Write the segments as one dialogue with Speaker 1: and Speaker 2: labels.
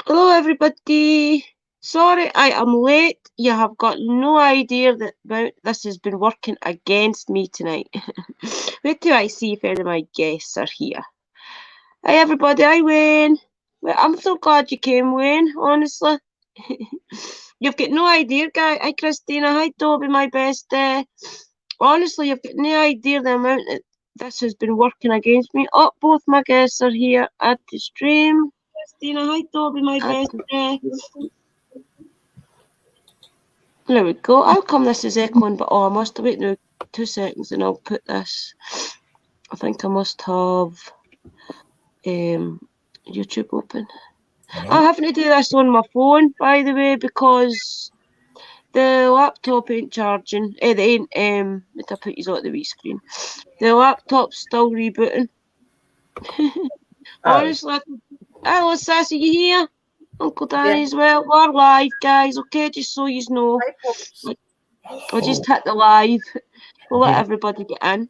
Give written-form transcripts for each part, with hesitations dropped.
Speaker 1: Hello, everybody. Sorry, I am late. You have got no idea that this has been working against me tonight. Wait till I see if any of my guests are here. Hi, everybody. Hi, Wayne. Well, I'm so glad you came, Wayne, honestly. You've got no idea, guy. Hi, Christina. Hi, Toby, my best. Honestly, you've got no idea the amount that this has been working against me. Oh, both my guests are here at the stream. Christina, hi, Toby, my best. There we go. How come this is echoing? But I must wait now 2 seconds and I'll put this. I think I must have YouTube open. I'm having to do this on my phone, by the way, because the laptop ain't charging. It ain't. Let I put you on the wee screen. The laptop's still rebooting. Honestly, hello, Sassy, you here? Uncle Danny as well. We're live, guys. Okay, just so you know. I'll just hit the live. We'll let everybody get in.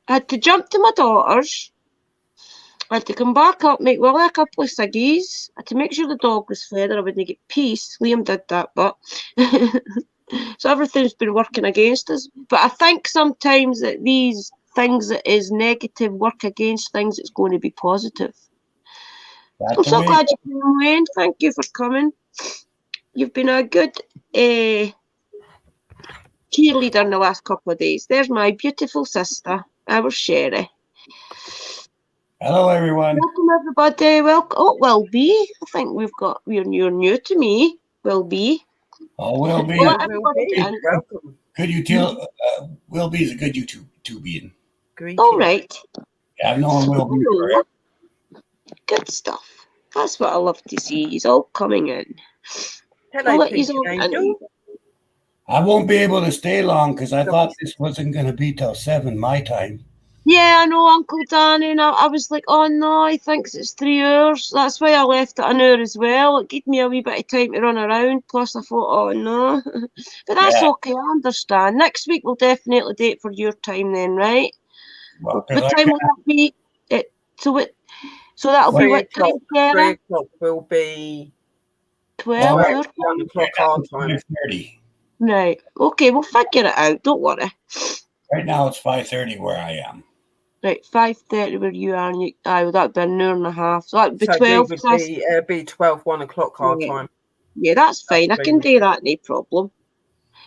Speaker 1: I had to jump to my daughter's. I had to come back up, make Willie a couple of ciggies. I had to make sure the dog was fed or I wouldn't get peace. Liam did that, but so everything's been working against us. But I think sometimes that these things that is negative work against things that's going to be positive. I'm so glad you came, Wayne. Thank you for coming. You've been a good cheerleader in the last couple of days. There's my beautiful sister, our Sherry.
Speaker 2: Hello, everyone.
Speaker 1: Welcome, everybody. Welcome. Oh, Will B. I think you're new to me, Will B.
Speaker 2: Oh, Will B.
Speaker 3: Welcome.
Speaker 2: Could you tell? Will B is a good YouTuber.
Speaker 1: All right.
Speaker 2: Yeah, I've known Will B forever.
Speaker 1: Good stuff. That's what I love to see. He's all coming in.
Speaker 3: Hello, Angel.
Speaker 2: I won't be able to stay long because I thought this wasn't going to be till 7 my time.
Speaker 1: Yeah, I know, Uncle Danny. And I was like, oh no, he thinks it's 3 hours. That's why I left it an hour as well. It gave me a wee bit of time to run around. Plus, I thought, oh no. But that's okay, I understand. Next week, we'll definitely do it for your time then, right?
Speaker 2: Well,
Speaker 1: what time will that be? So that'll be what time, Sarah?
Speaker 3: 3 o'clock will be
Speaker 1: 12
Speaker 3: 1 o'clock our time.
Speaker 2: 5:30.
Speaker 1: Right. Okay, we'll figure it out. Don't worry.
Speaker 2: Right now, it's 5:30 where I am.
Speaker 1: Right, 5:30 where you are, and that'd be an hour and a half. So that'd be 12.
Speaker 3: It'd be 12, 1 o'clock our time.
Speaker 1: Yeah, that's fine. I can do that, no problem.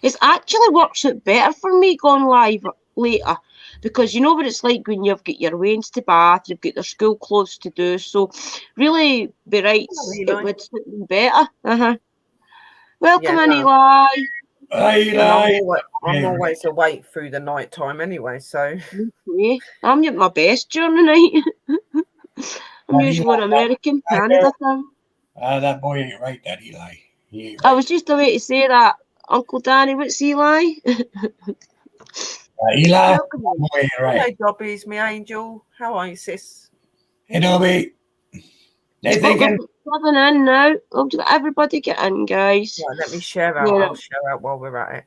Speaker 1: It actually works out better for me going live later because you know what it's like when you've got your wains to bath, you've got their school clothes to do. So really, be right, it would suit me better. Welcome, Eli.
Speaker 2: Hi, Eli.
Speaker 3: I'm always awake through the night time anyway, so.
Speaker 1: Okay. I'm at my best during the night. I'm usually an American, Canada time.
Speaker 2: That boy ain't right, that Eli.
Speaker 1: I was just about to say that. Uncle Danny, what's Eli?
Speaker 2: Eli,
Speaker 3: right. Hello, Dobby's my angel. How are you, sis?
Speaker 2: Hey, Dobby. They thinking.
Speaker 1: Coming in now. Everybody get in, guys.
Speaker 3: Right, let me share out. I'll share out while we're at it.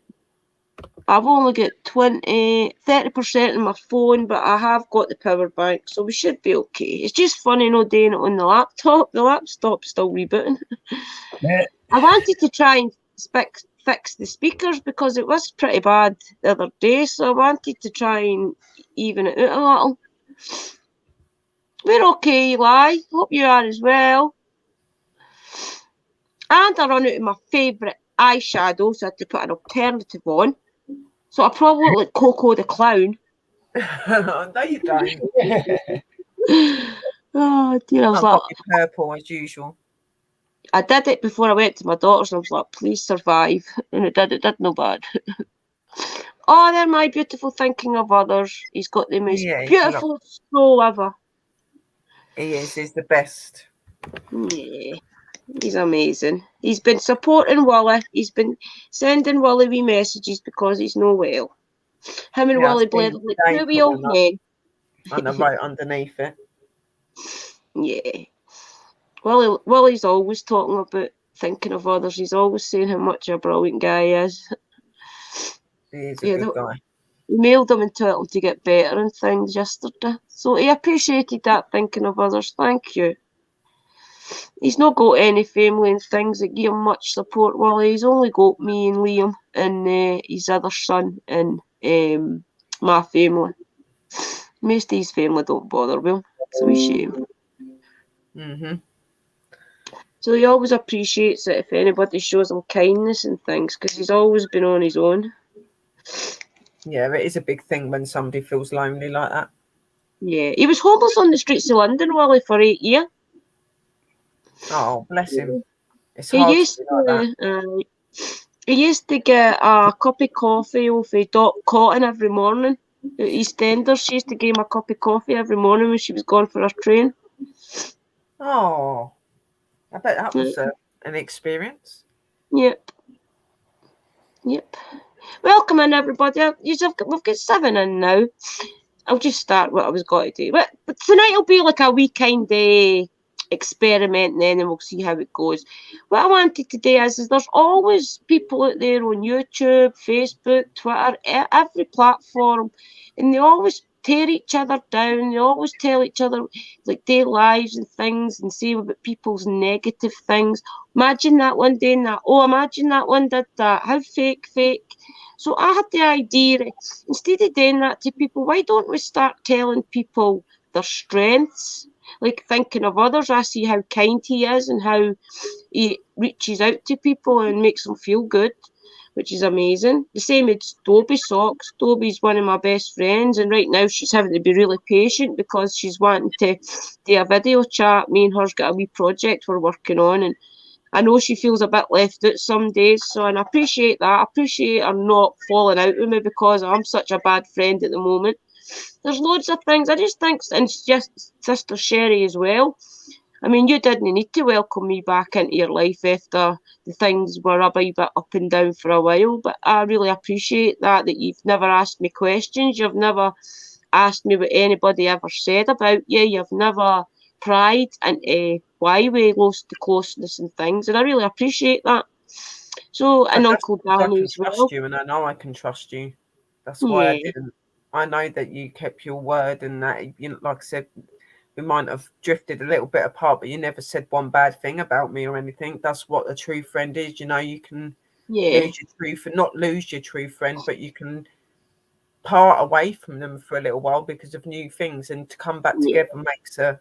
Speaker 1: I've only got 30% on my phone, but I have got the power bank, so we should be okay. It's just funny not doing it on the laptop. The laptop's still rebooting. I wanted to try and fix the speakers because it was pretty bad the other day, so I wanted to try and even it out a little. We're okay, Eli. Hope you are as well. And I run out of my favourite eyeshadow, so I had to put an alternative on. So I probably look like Coco the Clown.
Speaker 3: No, you don't.
Speaker 1: Oh, dear. I was like,
Speaker 3: purple as usual.
Speaker 1: I did it before I went to my daughter's, and I was like, please survive. And it did no bad. Oh, they're my beautiful thinking of others. He's got the most beautiful soul ever.
Speaker 3: He is. He's the best.
Speaker 1: Yeah. He's amazing. He's been supporting Willie. He's been sending Willie wee messages because he's no well. Him and Willie bled like two wee old men.
Speaker 3: And I wrote underneath it.
Speaker 1: Yeah. Willie's always talking about thinking of others. He's always saying how much a brilliant guy he is.
Speaker 3: He is a good guy.
Speaker 1: We mailed him and told him to get better and things yesterday. So he appreciated that, thinking of others. Thank you. he's not got any family and things that give him much support. Well, he's only got me and Liam and his other son and my family. Most of his family don't bother with him. It's a wee shame. So he always appreciates it if anybody shows him kindness and things, because he's always been on his own.
Speaker 3: Yeah, it is a big thing when somebody feels lonely like that.
Speaker 1: Yeah, he was homeless on the streets of London, Willie, for 8 years.
Speaker 3: Oh, bless him. It's
Speaker 1: He
Speaker 3: hard
Speaker 1: used
Speaker 3: to be like that.
Speaker 1: He used to get a cup of coffee off of Dot Cotton every morning at EastEnders. She used to give him a cup of coffee every morning when she was gone for her train.
Speaker 3: Oh, I bet that was an experience.
Speaker 1: Yep. Welcome in, everybody. We've got 7 in now. I'll just start what I was going to do. But tonight will be like a weekend experiment, and then we'll see how it goes. What I wanted to do is there's always people out there on YouTube, Facebook, Twitter, every platform, and they always tear each other down. They always tell each other like their lives and things and say about people's negative things. Imagine that one doing that. Oh, imagine that one did that. How fake. So I had the idea, instead of doing that to people, why don't we start telling people their strengths? Like thinking of others. I see how kind he is and how he reaches out to people and makes them feel good, which is amazing. The same as Dobie Socks. Dobie's one of my best friends, and right now she's having to be really patient because she's wanting to do a video chat. Me and her's got a wee project we're working on, and I know she feels a bit left out some days, and I appreciate that. I appreciate her not falling out with me because I'm such a bad friend at the moment. There's loads of things. I just think, and it's just Sister Sherry as well. I mean, you didn't need to welcome me back into your life after the things were a wee bit up and down for a while, but I really appreciate that you've never asked me questions. You've never asked me what anybody ever said about you. You've never pried into why we lost the closeness and things, and I really appreciate that. So, and Uncle Danny as well.
Speaker 3: I can trust you, and I know I can trust you. That's why I didn't. I know that you kept your word, and that, you know, like I said, we might have drifted a little bit apart, but you never said one bad thing about me or anything. That's what a true friend is. You know, you can lose your true friend, not lose your true friend, but you can part away from them for a little while because of new things, and to come back together makes a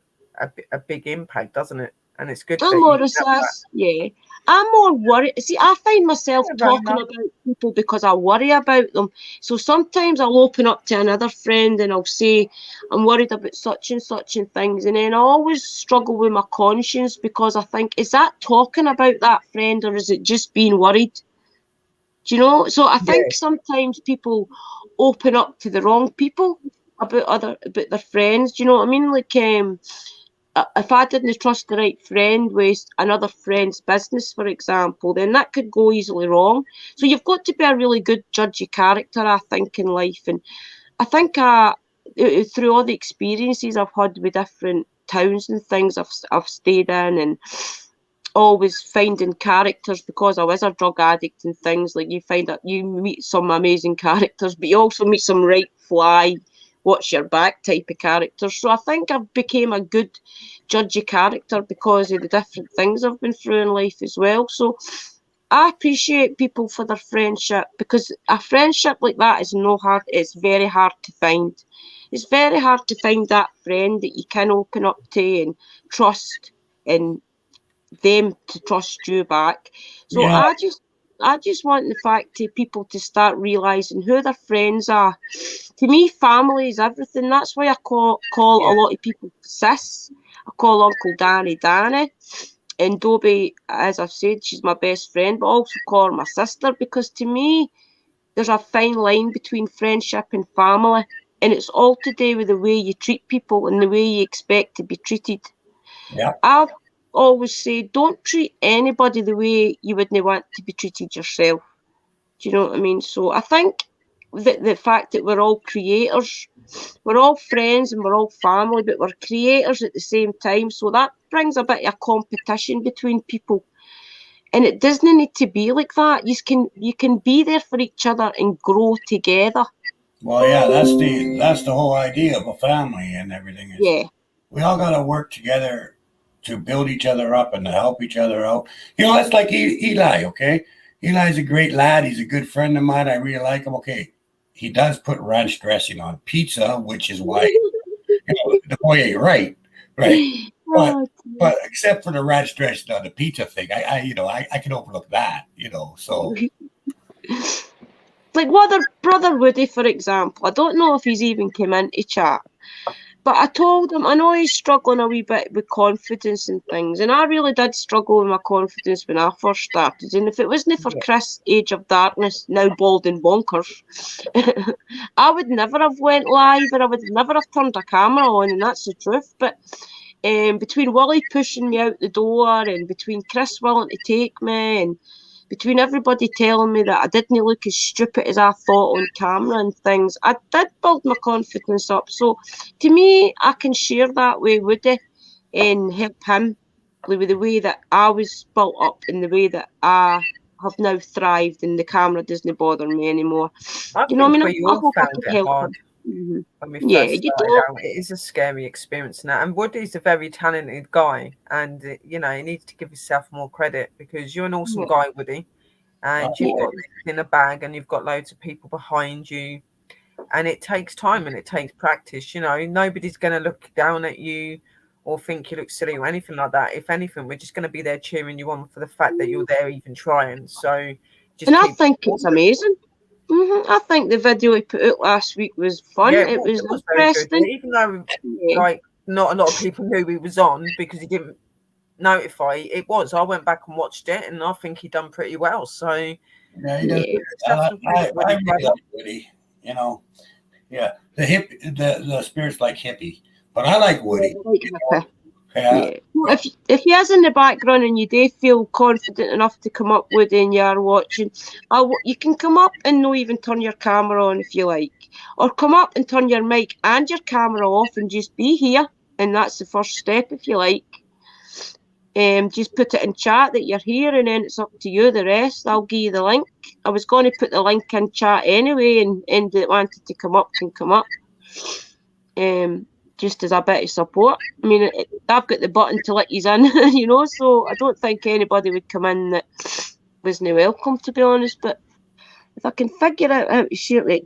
Speaker 3: big impact, doesn't it? And it's good.
Speaker 1: I'm more I'm more worried. See, I find myself talking about people because I worry about them. So sometimes I'll open up to another friend and I'll say, I'm worried about such and things. And then I always struggle with my conscience because I think, is that talking about that friend or is it just being worried? Do you know? So I think sometimes people open up to the wrong people about their friends. Do you know what I mean? Like, if I didn't trust the right friend with another friend's business, for example, then that could go easily wrong. So you've got to be a really good judge of character, I think, in life. And I think through all the experiences I've had with different towns and things I've stayed in, and always finding characters, because I was a drug addict and things, like you find that you meet some amazing characters, but you also meet some right fly, watch your back type of characters. So I think I've became a good judge of character because of the different things I've been through in life as well. So I appreciate people for their friendship, because a friendship like that is it's very hard to find. It's very hard to find that friend that you can open up to and trust, and them to trust you back. So I just want the people to start realising who their friends are. To me, family is everything. That's why I call a lot of people sis. I call Uncle Danny Danny. And Dobie, as I've said, she's my best friend, but I also call her my sister, because to me, there's a fine line between friendship and family. And it's all to do with the way you treat people and the way you expect to be treated.
Speaker 2: Yeah.
Speaker 1: I've always say, don't treat anybody the way you wouldn't want to be treated yourself. Do you know what I mean? So I think that the fact that we're all creators, we're all friends and we're all family, but we're creators at the same time. So that brings a bit of competition between people. And it doesn't need to be like that. You can be there for each other and grow together.
Speaker 2: Well, yeah, that's the whole idea of a family and everything. We all got to work together to build each other up and to help each other out. You know, it's like Eli, okay? Eli's a great lad. He's a good friend of mine. I really like him. Okay, he does put ranch dressing on pizza, which is why, the boy ain't right. But except for the ranch dressing on the pizza thing, I can overlook that, so.
Speaker 1: Like brother Woody, for example. I don't know if he's even come into chat. But I told him, I know he's struggling a wee bit with confidence and things, and I really did struggle with my confidence when I first started. And if it wasn't for Chris, Age of Darkness, now bald and bonkers, I would never have went live, or I would never have turned a camera on, and that's the truth. But between Willie pushing me out the door, and between Chris willing to take me, and between everybody telling me that I didn't look as stupid as I thought on camera and things, I did build my confidence up. So to me, I can share that with Woody and help him with the way that I was built up and the way that I have now thrived and the camera doesn't bother me anymore.
Speaker 3: I hope I can help him.
Speaker 1: Mm-hmm.
Speaker 3: When we first started out, it is a scary experience now. And Woody's a very talented guy, and he needs to give himself more credit because you're an awesome guy, Woody, and you've got this in a bag, and you've got loads of people behind you, and it takes time and it takes practice. Nobody's going to look down at you or think you look silly or anything like that. If anything, we're just going to be there cheering you on for the fact that you're there even trying. So,
Speaker 1: I think it's amazing. Mm-hmm. I think the video he put out last week was fun.
Speaker 3: Yeah,
Speaker 1: it was
Speaker 3: interesting. Very good. Even though not a lot of people knew he was on because he didn't notify. I went back and watched it, and I think he done pretty well. So
Speaker 2: yeah, he does. I really like Woody. Yeah, the spirit's like hippie, but I like Woody.
Speaker 1: Yeah. If he is in the background and you do feel confident enough to come up with and you're watching, you can come up and not even turn your camera on if you like, or come up and turn your mic and your camera off and just be here, and that's the first step if you like. Just put it in chat that you're here, and then it's up to you. The rest, I'll give you the link. I was going to put the link in chat anyway, and that wanted to come up can come up. Just as a bit of support. I mean, I've got the button to let you in, so I don't think anybody would come in that wasn't welcome, to be honest. But if I can figure out how to share it,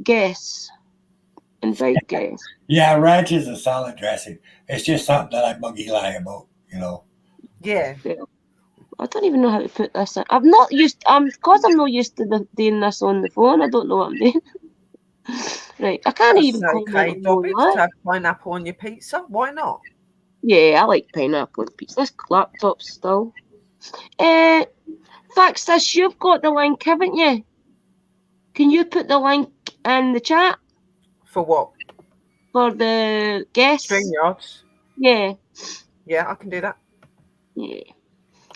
Speaker 1: invite guests.
Speaker 2: Yeah, ranch is a solid dressing. It's just something that I bug Eli about,
Speaker 3: Yeah.
Speaker 1: I don't even know how to put this in. I'm not used, because I'm not used to doing this on the phone, I don't know what I'm doing. Right, I can't even comment on
Speaker 3: that. To have pineapple on your pizza? Why not?
Speaker 1: Yeah, I like pineapple on pizza. This laptop still. Faxis, you've got the link, haven't you? Can you put the link in the chat?
Speaker 3: For what?
Speaker 1: For the guests.
Speaker 3: StreamYards?
Speaker 1: Yeah.
Speaker 3: Yeah, I can do that.
Speaker 1: Yeah.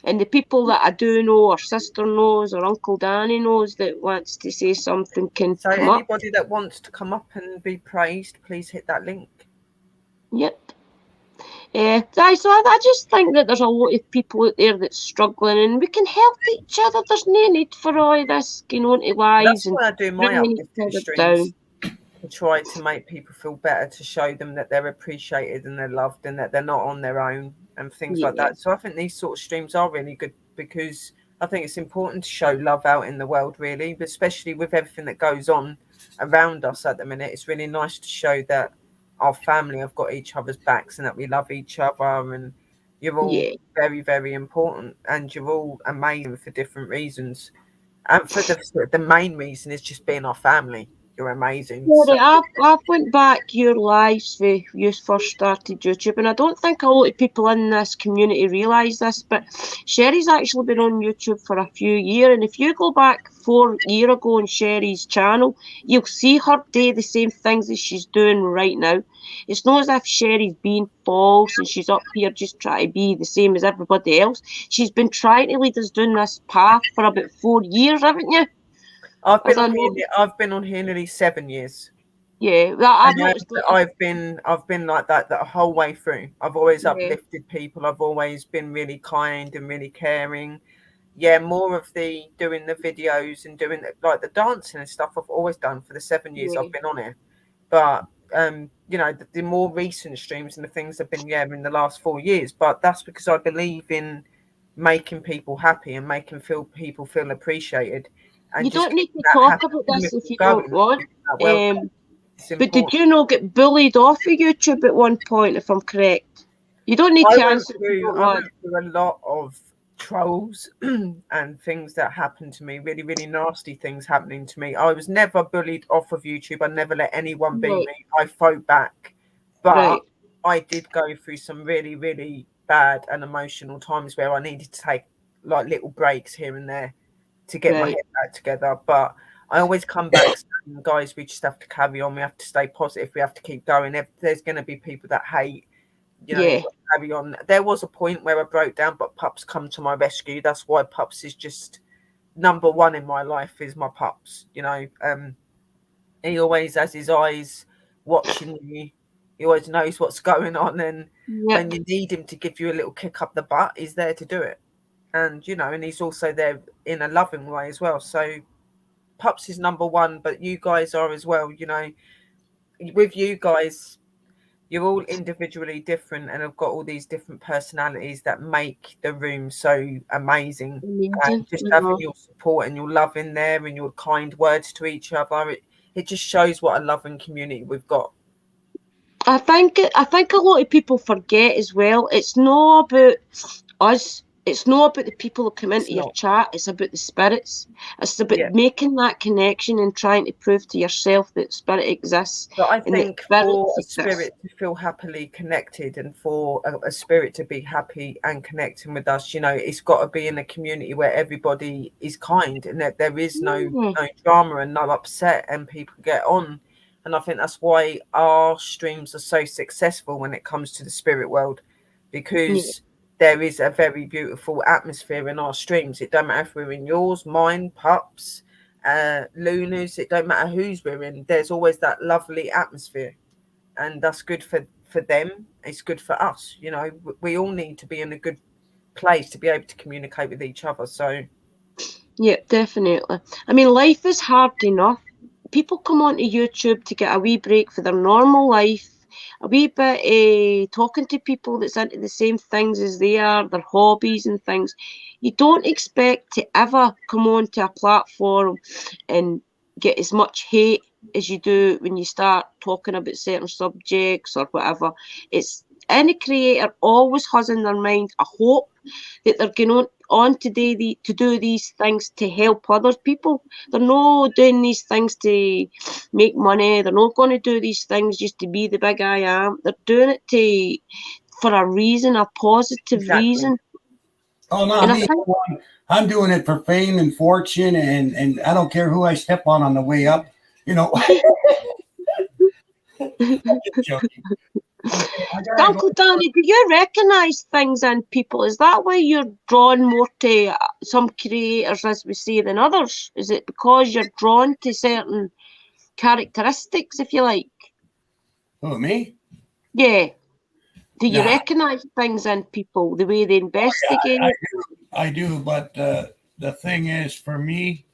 Speaker 1: And the people that I do know, or sister knows, or Uncle Danny knows that wants to say something can come up.
Speaker 3: So anybody that wants to come up and be praised, please hit that link.
Speaker 1: Yep. So I just think that there's a lot of people out there that's struggling, and we can help each other. There's no need for all this going on to lives.
Speaker 3: That's why I do my uplifting streams. To try to make people feel better, to show them that they're appreciated and they're loved and that they're not on their own and things like that. So I think these sort of streams are really good because I think it's important to show love out in the world, really, but especially with everything that goes on around us at the minute. It's really nice to show that our family have got each other's backs and that we love each other, and you're all very, very important, and you're all amazing for different reasons. And for the main reason is just being our family. You're amazing.
Speaker 1: Yeah, I've went back your lives when you first started YouTube, and I don't think a lot of people in this community realise this, but Sherry's actually been on YouTube for a few years, and if you go back 4 years ago on Sherry's channel, you'll see her do the same things that she's doing right now. It's not as if Sherry's being false and she's up here just trying to be the same as everybody else. She's been trying to lead us down this path for about 4 years, haven't you?
Speaker 3: I've been on here nearly 7 years.
Speaker 1: Yeah,
Speaker 3: I've been like that the whole way through. I've always uplifted people. I've always been really kind and really caring. Yeah, more of the doing the videos and doing like the dancing and stuff I've always done for the 7 years I've been on it. But you know, the more recent streams and the things have been in the last 4 years. But that's because I believe in making people happy and making people feel appreciated. And
Speaker 1: you
Speaker 3: just
Speaker 1: don't need to talk about this if you don't want. But did you not get bullied off of YouTube at one point, if I'm correct? You don't need to answer.
Speaker 3: I went through a lot of trolls and things that happened to me, really, really nasty things happening to me. I was never bullied off of YouTube. I never let anyone beat me. I fought back. But I did go through some really, really bad and emotional times where I needed to take like little breaks here and there to get my head back together. But I always come back saying, guys, we just have to carry on. We have to stay positive. We have to keep going. If there's going to be people that hate, you know, carry on. There was a point where I broke down, but Pups come to my rescue. That's why Pups is just number one in my life, is my Pups. You know, he always has his eyes watching you. He always knows what's going on, and when you need him to give you a little kick up the butt, he's there to do it. And you know, and he's also there in a loving way as well. So Pups is number one, but you guys are as well. You know, with you guys, you're all individually different and have got all these different personalities that make the room so amazing. And just having your support and your love in there and your kind words to each other, it just shows what a loving community we've got.
Speaker 1: I think a lot of people forget as well. It's not about us. It's not about the people who come into your chat. It's about the spirits. It's about making that connection and trying to prove to yourself that spirit exists.
Speaker 3: But I think for a spirit to feel happily connected and for a spirit to be happy and connecting with us, you know, it's got to be in a community where everybody is kind and that there is no drama and no upset and people get on. And I think that's why our streams are so successful when it comes to the spirit world, because there is a very beautiful atmosphere in our streams. It don't matter if we're in yours, mine, Pups, Luna's, it don't matter whose we're in. There's always that lovely atmosphere. And that's good for them. It's good for us. You know, we all need to be in a good place to be able to communicate with each other. So,
Speaker 1: yeah, definitely. I mean, life is hard enough. People come onto YouTube to get a wee break for their normal life, a wee bit talking to people that's into the same things as they are, their hobbies and things. You don't expect to ever come onto a platform and get as much hate as you do when you start talking about certain subjects or whatever. It's any creator always has in their mind a hope that they're going on today to do these things to help other people. They're not doing these things to make money. They're not going to do these things just to be the big I am. They're doing it for a reason, a positive reason.
Speaker 2: Oh no, I'm doing it for fame and fortune, and I don't care who I step on the way up. You know. I'm just joking.
Speaker 1: Uncle Danny, do you recognise things in people? Is that why you're drawn more to some creators, as we say, than others? Is it because you're drawn to certain characteristics, if you like?
Speaker 2: Who, me?
Speaker 1: Yeah. Do you recognise things in people, the way they investigate?
Speaker 2: Yeah, I do, but the thing is, for me,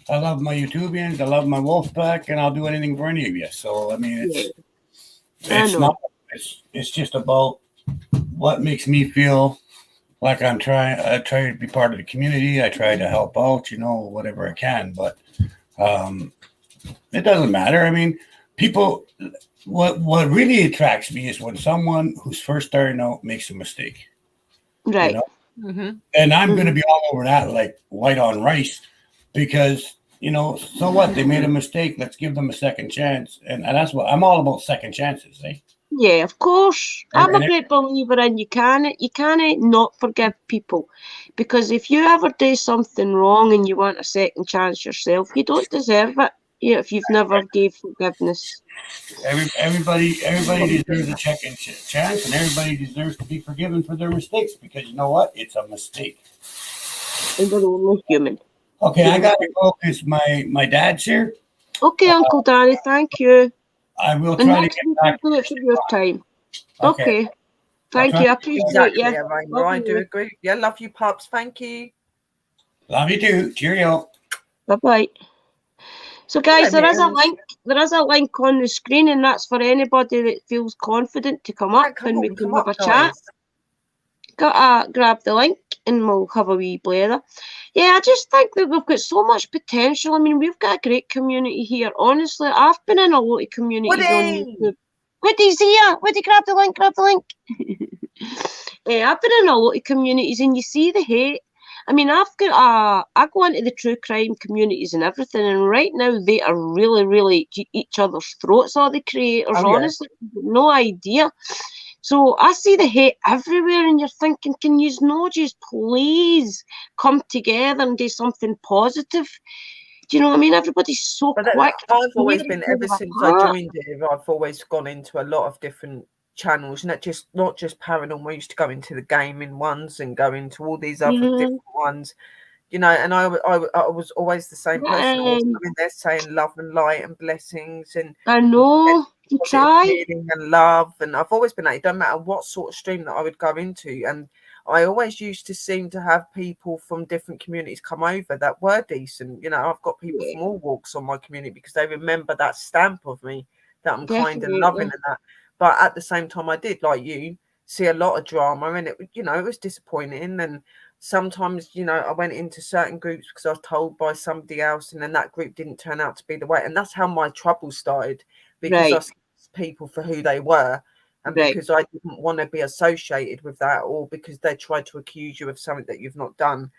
Speaker 2: I love my YouTubians, I love my Wolfpack, and I'll do anything for any of you. So, I mean, it's not. It's just about what makes me feel like I try to be part of the community. I try to help out, you know, whatever I can. But it doesn't matter. I mean, people. What really attracts me is when someone who's first starting out makes a mistake.
Speaker 1: Right.
Speaker 2: You know? And I'm going to be all over that like white on rice, because you know, so what? They made a mistake. Let's give them a second chance. And that's what I'm all about, second chances, eh?
Speaker 1: Yeah, of course. I'm a great believer in you can't not forgive people, because if you ever do something wrong and you want a second chance yourself, you don't deserve it. Yeah, if you've never gave forgiveness.
Speaker 2: Everybody deserves a second chance, and everybody deserves to be forgiven for their mistakes, because you know what? It's a mistake.
Speaker 1: And we're only human.
Speaker 2: Okay, I got to go because my dad's here.
Speaker 1: Okay, Uncle Danny, thank you.
Speaker 2: I will try to get back.
Speaker 1: Do it for your time. Okay. Thank you. I appreciate you.
Speaker 3: I do agree. Yeah, love you, Pups. Thank you.
Speaker 2: Love you too. Cheerio.
Speaker 1: Bye-bye. So, guys, there is a link there is a link on the screen, and that's for anybody that feels confident to come up, and we can have a chat. Grab the link and we'll have a wee blather. Yeah, I just think that we've got so much potential. I mean, we've got a great community here. Honestly, I've been in a lot of communities on YouTube. Woody's here. Woody, grab the link, grab the link. Yeah, I've been in a lot of communities, and you see the hate. I mean, I go into the true crime communities and everything, and right now they are really, really at each other's throats, all the creators, honestly. No idea. So I see the hate everywhere, and you're thinking, can you not just please come together and do something positive? Do you know what I mean? Everybody's so quick.
Speaker 3: I've always been, ever since I joined it, I've always gone into a lot of different channels, not just paranormal. I used to go into the gaming ones and go into all these other different ones, you know, and I was always the same person. I was coming there saying love and light and blessings, and
Speaker 1: I know you try
Speaker 3: healing and love, and I've always been like, it don't matter what sort of stream that I would go into, and I always used to seem to have people from different communities come over that were decent. You know, I've got people from all walks on my community because they remember that stamp of me, that I'm kind and loving and that. But at the same time, I did, like you, see a lot of drama, and it, you know, it was disappointing. And sometimes, you know, I went into certain groups because I was told by somebody else, and then that group didn't turn out to be the way. And that's how my trouble started, because I saw people for who they were. And because I didn't want to be associated with that, or because they tried to accuse you of something that you've not done,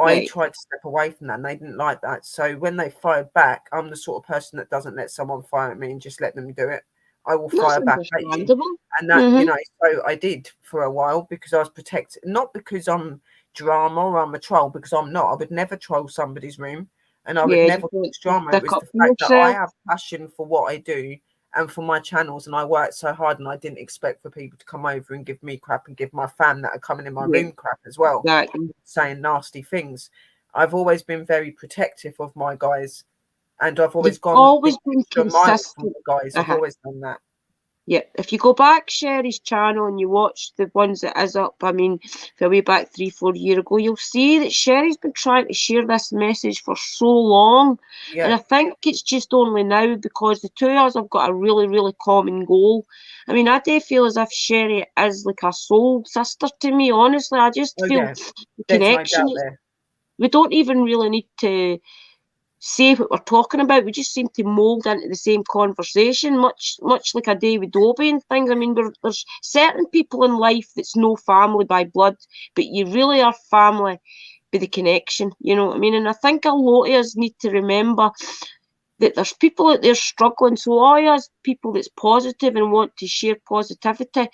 Speaker 3: I tried to step away from that, and they didn't like that. So when they fired back, I'm the sort of person that doesn't let someone fire at me and just let them do it. I will fire back at you. And that, you know, so I did for a while because I was protected, not because I'm drama or I'm a troll, because I'm not. I would never troll somebody's room, and I would never cause drama. It was the fact that I have passion for what I do and for my channels, and I worked so hard, and I didn't expect for people to come over and give me crap and give my fam that are coming in my room crap as well, saying nasty things. I've always been very protective of my guys, and I've always
Speaker 1: been consistent.
Speaker 3: Guys, I've always done that.
Speaker 1: Yeah, if you go back Sherry's channel and you watch the ones that is up, I mean, for way back 3-4 years ago, you'll see that Sherry's been trying to share this message for so long. And I think it's just only now, because the two of us have got a really, really common goal. I mean, I do feel as if Sherry is like a soul sister to me, honestly. I just feel the connection. We don't even really need to say what we're talking about. We just seem to mould into the same conversation, much like a David Dobie and things. I mean, there's certain people in life that's no family by blood, but you really are family by the connection, you know what I mean? And I think a lot of us need to remember that there's people out there struggling. So all of us people that's positive and want to share positivity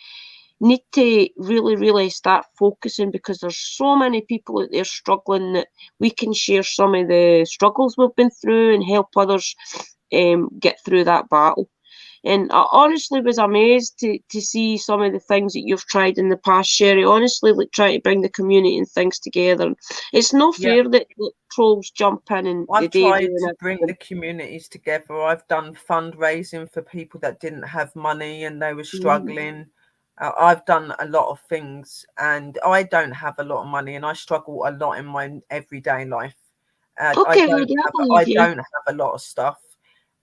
Speaker 1: need to really, really start focusing, because there's so many people out there struggling that we can share some of the struggles we've been through and help others get through that battle. And I honestly was amazed to see some of the things that you've tried in the past, Sherry. Honestly, like trying to bring the community and things together. It's not fair that trolls jump in and
Speaker 3: I've tried to bring the communities together. I've done fundraising for people that didn't have money and they were struggling. I've done a lot of things, and I don't have a lot of money, and I struggle a lot in my everyday life. I don't have a lot of stuff,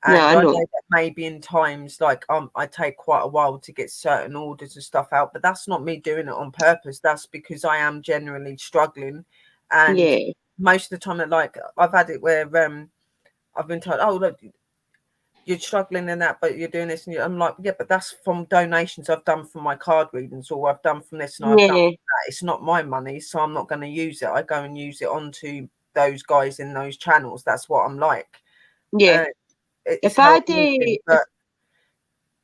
Speaker 3: and I know that maybe in times like I take quite a while to get certain orders and stuff out, but that's not me doing it on purpose. That's because I am generally struggling, and most of the time, like I've had it where I've been told, "Oh, look, you're struggling in that, but you're doing this," and I'm like, yeah, but that's from donations I've done from my card readings, or I've done from this and I've done that. It's not my money, so I'm not going to use it. I go and use it onto those guys in those channels. That's what I'm like.
Speaker 1: If I do,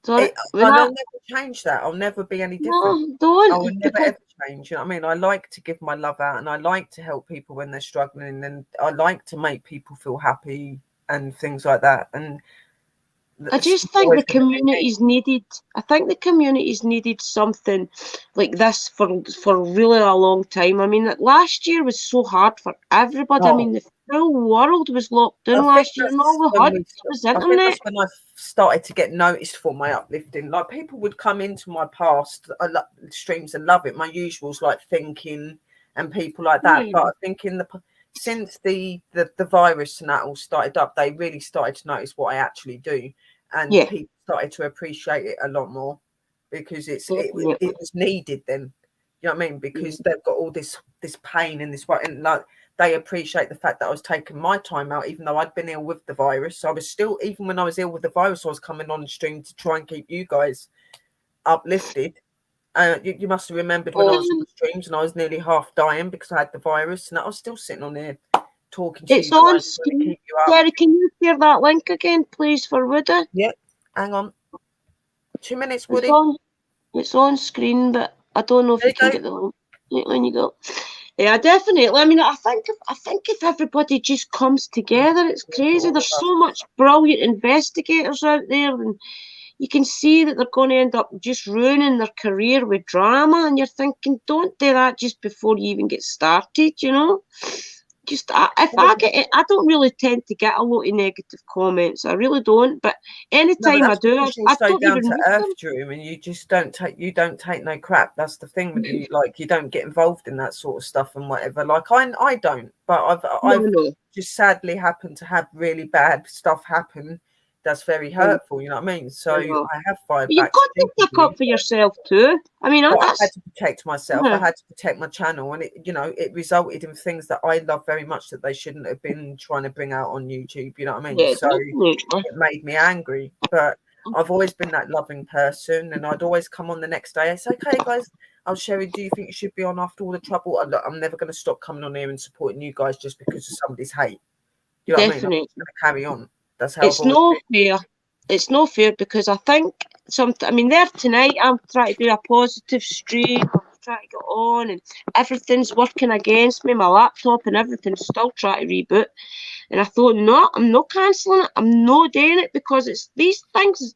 Speaker 3: I'll never change that. I'll never be any different.
Speaker 1: Don't.
Speaker 3: I will never ever change. You know what I mean? I like to give my love out, and I like to help people when they're struggling, and I like to make people feel happy and things like that. And
Speaker 1: I just think the community's needed. I think the community's needed something like this for really a long time. I mean, last year was so hard for everybody. I mean, the whole world was locked down last year, and all we had was internet.
Speaker 3: I think that's when I started to get noticed for my uplifting. Like, people would come into my past streams and love it. My usuals, like Thinking and people like that. But I think since the virus and that all started up, they really started to notice what I actually do. and people started to appreciate it a lot more because it was needed then. You know what I mean? Because they've got all this pain and this what, and like they appreciate the fact that I was taking my time out, even though I'd been ill with the virus. So I was still, even when I was ill with the virus, I was coming on the stream to try and keep you guys uplifted. You must have remembered when I was on the streams and I was nearly half dying because I had the virus, and I was still sitting on there talking to
Speaker 1: It's
Speaker 3: you
Speaker 1: on
Speaker 3: guys to
Speaker 1: screen.
Speaker 3: keep you up.
Speaker 1: Gary, can you share that link again, please, for Woody?
Speaker 3: Yep. Hang on. 2 minutes, Woody.
Speaker 1: It's on screen, but I don't know if you can get the link. When you go. Yeah, definitely. I mean, I think if everybody just comes together, it's crazy. There's so much brilliant investigators out there, and you can see that they're going to end up just ruining their career with drama, and you're thinking, don't do that just before you even get started, you know? Just I don't really tend to get a lot of negative comments. I really don't. But anytime I do, I don't
Speaker 3: down
Speaker 1: even
Speaker 3: to earth, Drew, and you just don't take no crap. That's the thing with you. Like you don't get involved in that sort of stuff and whatever. Like I don't. But I've just sadly happened to have really bad stuff happen. That's very hurtful, you know what I mean? So I have fired back.
Speaker 1: You've got to stick up for yourself too. I mean,
Speaker 3: I had to protect myself. I had to protect my channel, and it resulted in things that I love very much that they shouldn't have been trying to bring out on YouTube. You know what I mean?
Speaker 1: Yeah,
Speaker 3: so it made me angry. But I've always been that loving person, and I'd always come on the next day. It's okay, guys. I was sharing. Do you think you should be on after all the trouble? I'm never going to stop coming on here and supporting you guys just because of somebody's hate. You know what I mean? I'm going to carry on. That's how
Speaker 1: it's no fair. It's no fair because I think there tonight I'm trying to do a positive stream. I'm trying to get on, and everything's working against me. My laptop and everything's still trying to reboot. And I thought, no, I'm not cancelling it. I'm not doing it because it's these things.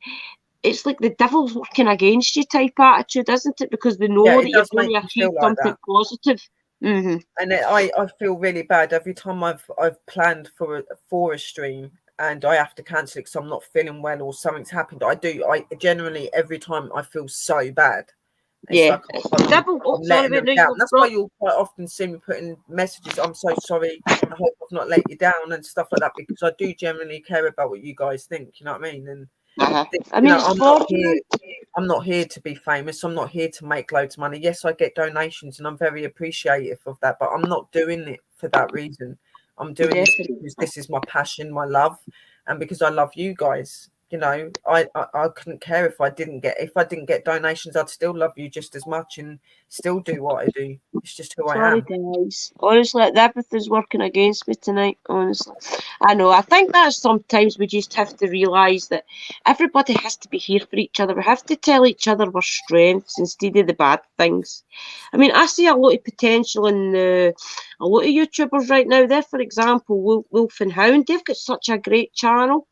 Speaker 1: It's like the devil's working against you type attitude, isn't it? Because they know that you're going to achieve something positive. Mm-hmm.
Speaker 3: And I feel really bad every time I've planned for a stream and I have to cancel it because I'm not feeling well or something's happened. I generally every time I feel so bad. It's like I'm letting them down. That's why you'll quite often see me putting messages. I'm so sorry. I hope I've not let you down and stuff like that because I do genuinely care about what you guys think. You know what I mean? And I'm not here to be famous. I'm not here to make loads of money. Yes, I get donations and I'm very appreciative of that, but I'm not doing it for that reason. I'm doing this because this is my passion, my love, and because I love you guys. You know, I couldn't care if I didn't get donations. I'd still love you just as much and still do what I do. It's just who I am.
Speaker 1: Guys. Honestly, everything's working against me tonight. Honestly, I know. I think that sometimes we just have to realise that everybody has to be here for each other. We have to tell each other our strengths instead of the bad things. I mean, I see a lot of potential in a lot of YouTubers right now. There, for example, Wolf and Hound. They've got such a great channel.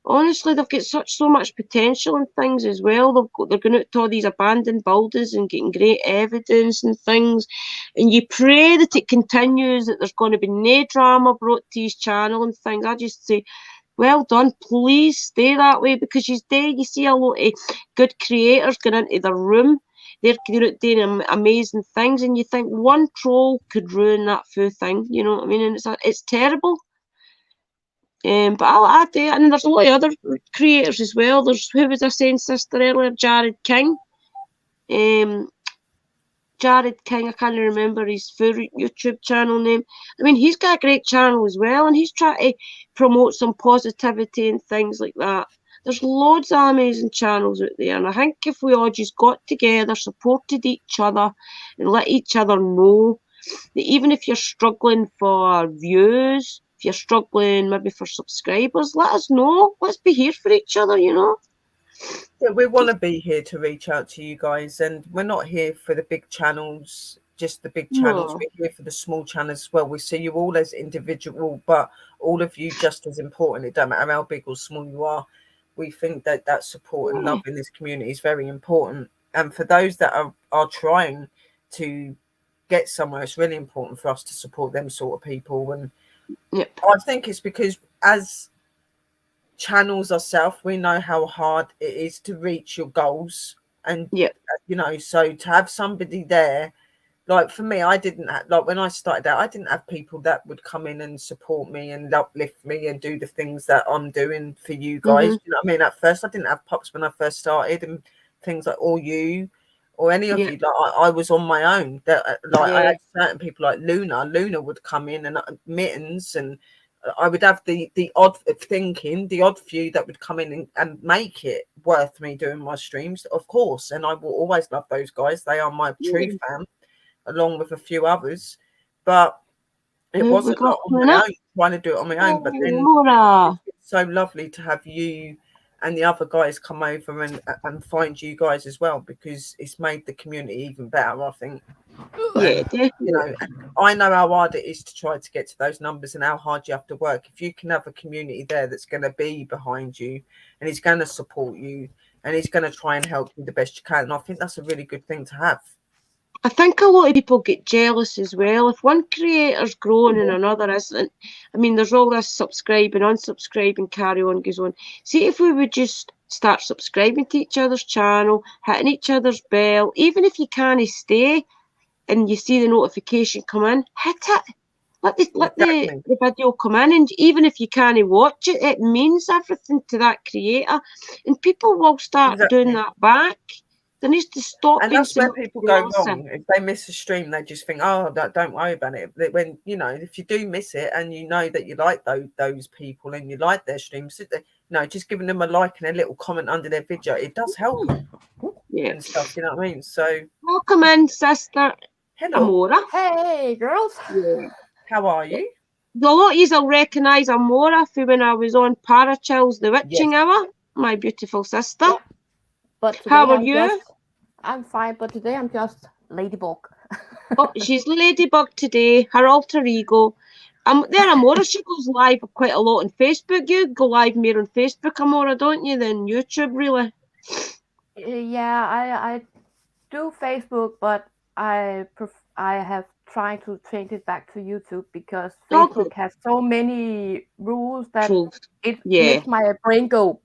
Speaker 1: Honestly, they've got so much potential and things as well. They're going out to all these abandoned buildings and getting great evidence and things. And you pray that it continues, that there's going to be no drama brought to his channel and things. I just say, well done. Please stay that way because you see a lot of good creators going into their room. They're doing amazing things, and you think one troll could ruin that full thing. You know what I mean? And it's terrible. But I do, and there's a lot of other creators as well. There's, who was I saying, sister earlier, Jared King. Jared King, I can't remember his full YouTube channel name. I mean, he's got a great channel as well, and he's trying to promote some positivity and things like that. There's loads of amazing channels out there, and I think if we all just got together, supported each other, and let each other know that even if you're struggling for views, if you're struggling maybe for subscribers, let us know. Let's be here for each other, you know.
Speaker 3: Yeah, we want to be here to reach out to you guys, and we're not here for the big channels, just the big channels. We're here for the small channels as well. We see you all as individual, but all of you just as important. It doesn't matter how big or small you are. We think that support and love in this community is very important. And for those that are trying to get somewhere, it's really important for us to support them sort of people. And I think it's because as channels ourselves, we know how hard it is to reach your goals. And you know, so to have somebody there like for me, I didn't have, like when I started out, I didn't have people that would come in and support me and uplift me and do the things that I'm doing for you guys. You know what I mean? At first, I didn't have pops when I first started, and things like or you or any of you. Like I was on my own. That like I had certain people like Luna. Luna would come in and Mittens, and I would have the odd few that would come in and make it worth me doing my streams, of course. And I will always love those guys. They are my true fan, along with a few others. But it wasn't on my own, trying to do it on my own. But then it's so lovely to have you and the other guys come over and find you guys as well, because it's made the community even better, I think.
Speaker 1: Yeah, definitely.
Speaker 3: You know, I know how hard it is to try to get to those numbers and how hard you have to work. If you can have a community there that's going to be behind you and is going to support you and is going to try and help you the best you can, and I think that's a really good thing to have.
Speaker 1: I think a lot of people get jealous as well. If one creator's growing and another isn't, I mean, there's all this subscribe and unsubscribe and carry on goes on. See, if we would just start subscribing to each other's channel, hitting each other's bell, even if you can't stay and you see the notification come in, hit it. Let the video come in, and even if you can't watch it, it means everything to that creator, and people will start doing that back. There needs to stop.
Speaker 3: And that's where people go wrong. If they miss a stream, they just think, "Oh, don't worry about it." When you know, if you do miss it, and you know that you like those people and you like their streams, just giving them a like and a little comment under their video, it does help.
Speaker 1: Yeah,
Speaker 3: and stuff. You know what I mean? So
Speaker 1: welcome in, sister.
Speaker 3: Hello,
Speaker 1: Amora.
Speaker 4: Hey, girls.
Speaker 1: Yeah.
Speaker 3: How are you?
Speaker 1: A lot of you will recognise Amora from when I was on Parachills, the Witching Hour. My beautiful sister.
Speaker 4: Yeah. But
Speaker 1: how are you?
Speaker 4: I'm fine, but today I'm just Ladybug.
Speaker 1: Oh, she's Ladybug today, her alter ego. There, Amora, she goes live quite a lot on Facebook. You go live more on Facebook, Amora, don't you, than YouTube, really?
Speaker 4: Yeah, I do Facebook, but I have tried to change it back to YouTube because Facebook has so many rules that it makes my brain go.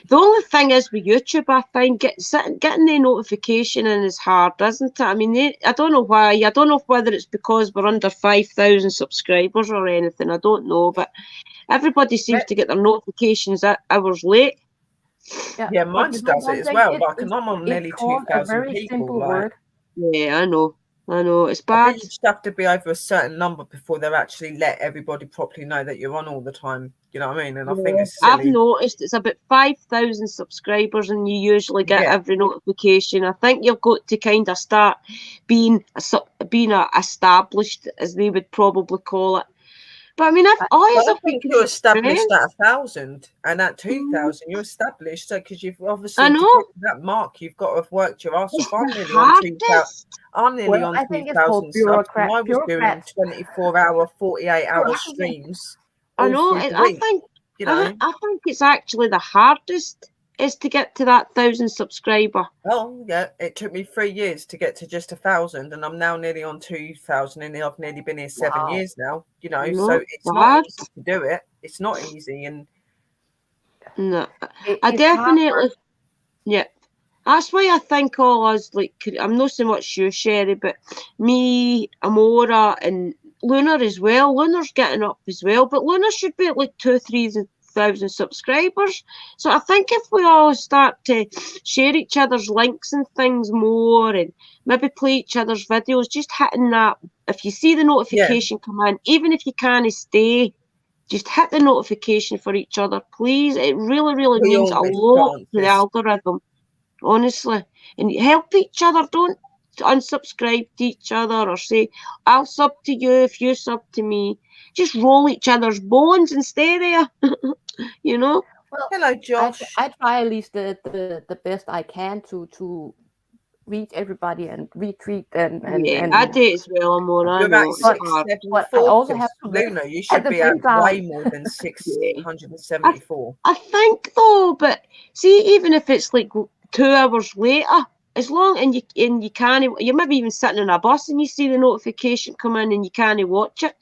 Speaker 1: The only thing is with YouTube, I find getting the notification in is hard, isn't it? I mean, I don't know why. I don't know whether it's because we're under 5,000 subscribers or anything. I don't know, but everybody seems to get their notifications hours late.
Speaker 3: Yeah, mine does it as well. Like, and I'm on nearly 2,000 people. Like,
Speaker 1: yeah, I know. It's bad.
Speaker 3: You just have to be over a certain number before they actually let everybody properly know that you're on all the time. You know what I mean? And I think it's silly.
Speaker 1: I've noticed it's about 5,000 subscribers, and you usually get every notification. I think you've got to kind of start being established, as they would probably call it. But I mean, I
Speaker 3: think you're established at 1,000, and at 2,000 you're established. So because you've obviously that mark, you've got to have worked your ass off. I'm nearly on 2,000. I'm nearly on 2,000 subs. I was doing 24-hour, 48-hour streams.
Speaker 1: I know. I think it's actually the hardest is to get to that 1,000 subscriber.
Speaker 3: Oh yeah, it took me 3 years to get to just 1,000, and I'm now nearly on 2,000, and I've nearly been here 7 years now. You know, so it's not easy to do it. It's not easy, and
Speaker 1: no, I definitely, That's why I think all us, like, I'm not so much you, Sherry, but me, Amora, and Luna as well. Luna's getting up as well, but Luna should be at like 2,000-3,000 subscribers. So I think if we all start to share each other's links and things more, and maybe play each other's videos, just hitting that, if you see the notification come in, even if you can't stay, just hit the notification for each other, please. It really, really means a lot to the algorithm, honestly. And help each other. Don't unsubscribe to each other or say, I'll sub to you if you sub to me. Just roll each other's bones and stay there. You know?
Speaker 4: Well,
Speaker 3: hello, Josh.
Speaker 4: I try at least the best I can to reach everybody and retweet and
Speaker 1: I do as well, Amora.
Speaker 4: But I also have to
Speaker 3: Luna, you should be at way more than 674.
Speaker 1: I think though, but see, even if it's like 2 hours later, as long and you can't, you're maybe even sitting in a bus and you see the notification come in and you can't watch it,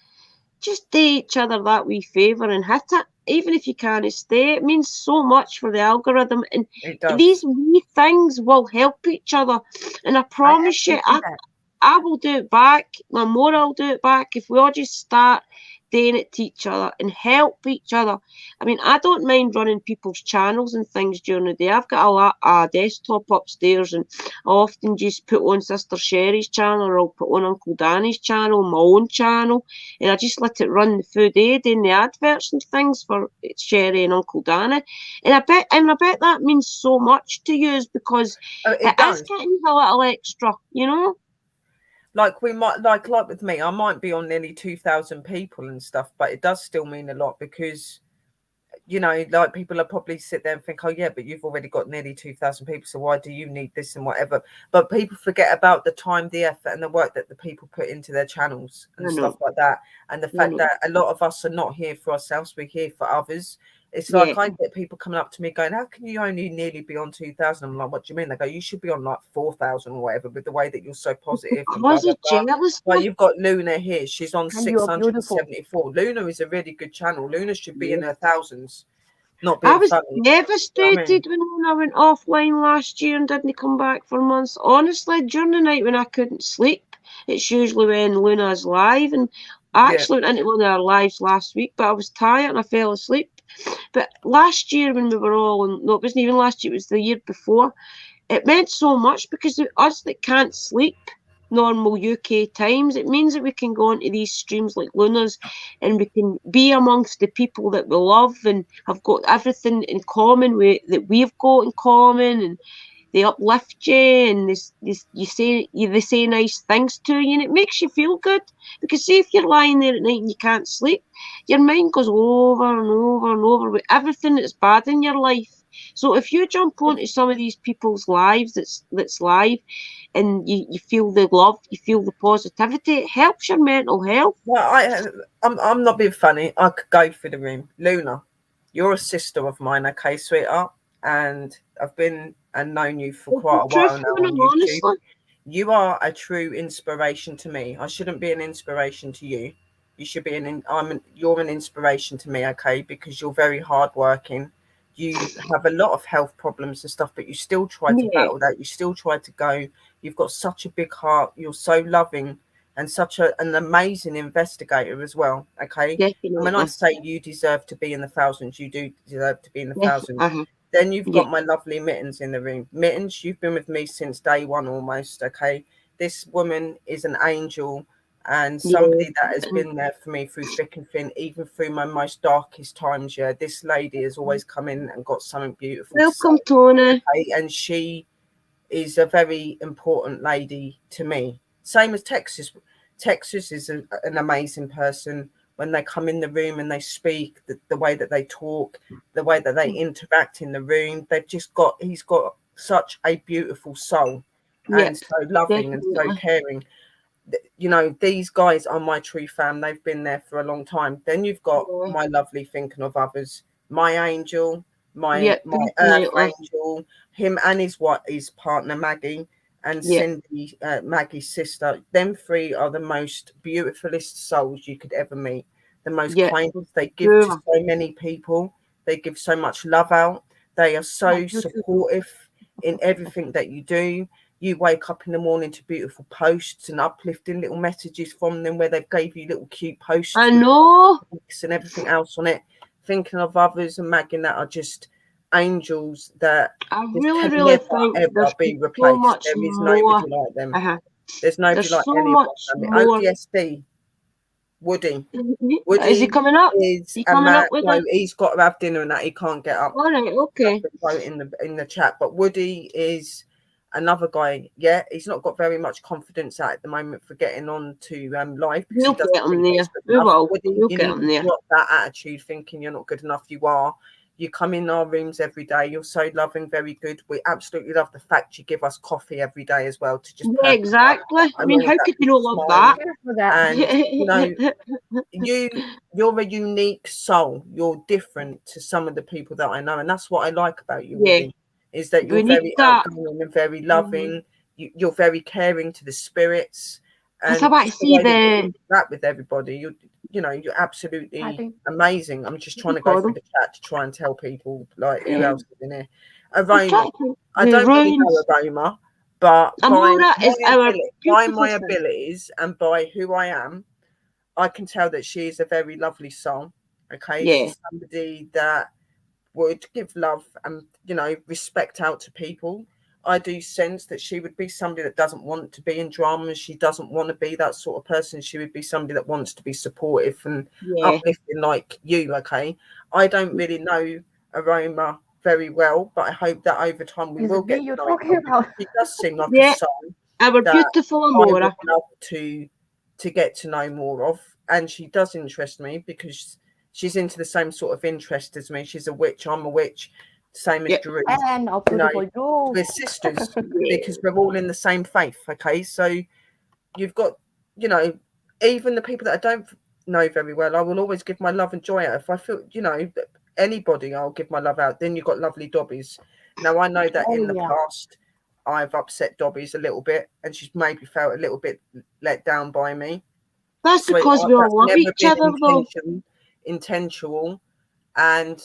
Speaker 1: just do each other that wee favour and hit it. even if you can't stay, it means so much for the algorithm. And
Speaker 3: It does.
Speaker 1: these wee things will help each other. And I promise you, I will do it back. My more I'll do it back if we all just start doing it to each other and help each other. I mean, I don't mind running people's channels and things during the day. I've got a desktop upstairs, and I often just put on Sister Sherry's channel, or I'll put on Uncle Danny's channel, my own channel, and I just let it run the full day, doing the adverts and things for Sherry and Uncle Danny. And I bet that means so much to you, because it is getting a little extra, you know.
Speaker 3: Like we might like with me, I might be on nearly 2,000 people and stuff, but it does still mean a lot, because you know, like people will probably sit there and think, oh yeah, but you've already got nearly 2,000 people, so why do you need this and whatever? But people forget about the time, the effort, and the work that the people put into their channels and stuff like that, and the fact that a lot of us are not here for ourselves, we're here for others. It's like I get people coming up to me going, how can you only nearly be on 2,000? I'm like, what do you mean? They go, you should be on like 4,000 or whatever, with the way that you're so positive.
Speaker 1: Was it jealous?
Speaker 3: Well, you've got Luna here. She's on 674. Luna is a really good channel. Luna should be in her thousands. Not being
Speaker 1: I was
Speaker 3: funny.
Speaker 1: devastated when I went offline last year and didn't come back for months. Honestly, during the night when I couldn't sleep, it's usually when Luna's live, and I actually went into one of her lives last week, but I was tired and I fell asleep. But last year when we were all, no, it wasn't even last year, it was the year before, it meant so much, because us that can't sleep normal UK times, it means that we can go onto these streams like Luna's, and we can be amongst the people that we love and have got everything in common that we've got in common, and they uplift you, and they say nice things to you, and it makes you feel good. Because see, if you're lying there at night and you can't sleep, your mind goes over and over and over with everything that's bad in your life. So if you jump onto some of these people's lives that's live, and you feel the love, you feel the positivity, it helps your mental health.
Speaker 3: Well, I'm not being funny. I could go through the room. Luna, you're a sister of mine, okay, sweetheart? And I've been and known you for quite a while now on YouTube. Honestly. You are a true inspiration to me. I shouldn't be an inspiration to you. You should be you're an inspiration to me, okay? Because you're very hardworking. You have a lot of health problems and stuff, but you still try to battle that. You still try to go. You've got such a big heart. You're so loving and such an amazing investigator as well, okay?
Speaker 1: Definitely.
Speaker 3: And when I say you deserve to be in the thousands, you do deserve to be in the thousands. Then you've got my lovely Mittens in the room. Mittens, you've been with me since day one almost, okay? This woman is an angel and somebody that has been there for me through thick and thin, even through my most darkest times. Yeah, this lady has always come in and got something beautiful.
Speaker 1: Welcome, Tony.
Speaker 3: Okay? And she is a very important lady to me. Same as Texas. Texas is an amazing person. When they come in the room and they speak, the way that they talk, the way that they interact in the room, he's got such a beautiful soul, and so loving and so caring. You know, these guys are my true fam. They've been there for a long time. Then you've got my lovely thinking of others, my angel, my earth angel, him and his partner Maggie, and Cindy, Maggie's sister. Them three are the most beautifulest souls you could ever meet. The most kindness. They give to so many people. They give so much love out. They are so supportive in everything that you do. You wake up in the morning to beautiful posts and uplifting little messages from them, where they gave you little cute posts.
Speaker 1: I know.
Speaker 3: And everything else on it. Thinking of others and Maggie that are just angels that
Speaker 1: I really think
Speaker 3: ever be replaced. There is nobody like them. There's nobody like anyone. ODSD, Woody.
Speaker 1: Is he coming up?
Speaker 3: Is he coming up with him? He's got to have dinner and that he can't get up.
Speaker 1: All right, okay.
Speaker 3: In the chat, but Woody is another guy. Yeah, he's not got very much confidence at the moment for getting on to live.
Speaker 1: We'll get him there. We'll get him there.
Speaker 3: Got that attitude, thinking you're not good enough. You are. You come in our rooms every day. You're so loving, very good. We absolutely love the fact you give us coffee every day as well to just.
Speaker 1: Yeah, exactly. I mean, how could you not love that?
Speaker 3: And you know, you're a unique soul. You're different to some of the people that I know, and that's what I like about you. Woody, is that you're very outgoing and very loving. You're very caring to the spirits, and
Speaker 1: I
Speaker 3: just the
Speaker 1: see
Speaker 3: way that you
Speaker 1: the.
Speaker 3: interact with everybody, you're absolutely
Speaker 4: I think
Speaker 3: amazing. I'm just trying to go through the chat to try and tell people like who else is in here. Aroma. I don't really know Aroma, but
Speaker 1: Amora is our
Speaker 3: by
Speaker 1: beautiful
Speaker 3: my
Speaker 1: friend.
Speaker 3: abilities and by who I am, I can tell that she is a very lovely soul. Okay,
Speaker 1: Yeah.
Speaker 3: she's somebody that would give love and respect out to people. I do sense that she would be somebody that doesn't want to be in drama. She doesn't want to be that sort of person. She would be somebody that wants to be supportive and uplifting like you. Okay, I don't really know Aroma very well, but I hope that over time we will get to know her. She does seem like a soul
Speaker 1: our
Speaker 3: that
Speaker 1: beautiful
Speaker 3: I would
Speaker 1: Amora.
Speaker 3: love to get to know more of, and she does interest me because she's into the same sort of interest as me. She's a witch. I'm a witch. Same as Drew.
Speaker 4: And I'll put it for you.
Speaker 3: We're sisters because we're all in the same faith. Okay, so you've got, even the people that I don't know very well, I will always give my love and joy out. If I feel, anybody, I'll give my love out. Then you've got lovely Dobbies. Now I know that in the past I've upset Dobbies a little bit, and she's maybe felt a little bit let down by me.
Speaker 1: That's because we all love each other, though.
Speaker 3: Intentional, and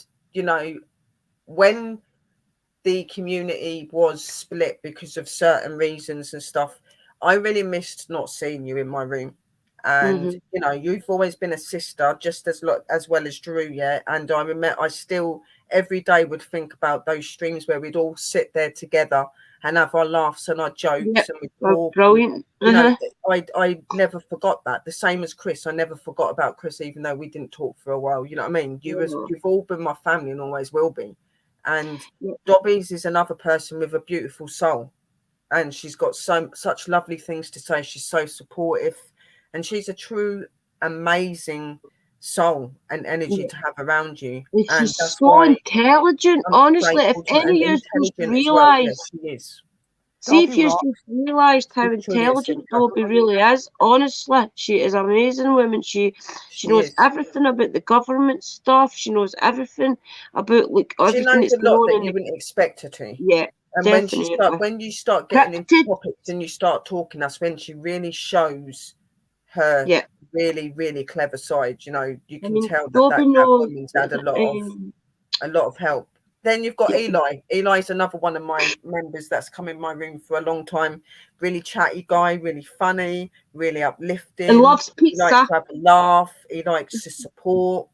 Speaker 3: when the community was split because of certain reasons and stuff, I really missed not seeing you in my room. And you've always been a sister, just as well as Drew, and I remember I still every day would think about those streams where we'd all sit there together and have our laughs and our jokes and we'd talk.
Speaker 1: Brilliant.
Speaker 3: I never forgot that. The same as Chris, I never forgot about Chris, even though we didn't talk for a while. You know what I mean? You've all been my family and always will be. And Dobbies is another person with a beautiful soul, and she's got such lovely things to say. She's so supportive, and she's a true amazing soul and energy to have around you.
Speaker 1: And she's so intelligent. Honestly, if any of you just realise, see if you just realised how intelligent Dobby really is. Honestly, she is an amazing woman. She knows everything about the government stuff. She knows everything about everything that's going on.
Speaker 3: That you wouldn't expect her to.
Speaker 1: Yeah.
Speaker 3: And when you start getting into topics and you start talking, that's when she really shows her really, really clever side. You can tell that woman's had a lot of help. Then you've got Eli. Eli's another one of my members that's come in my room for a long time. Really chatty guy, really funny, really uplifting.
Speaker 1: And loves pizza.
Speaker 3: He likes to have a laugh. He likes to support.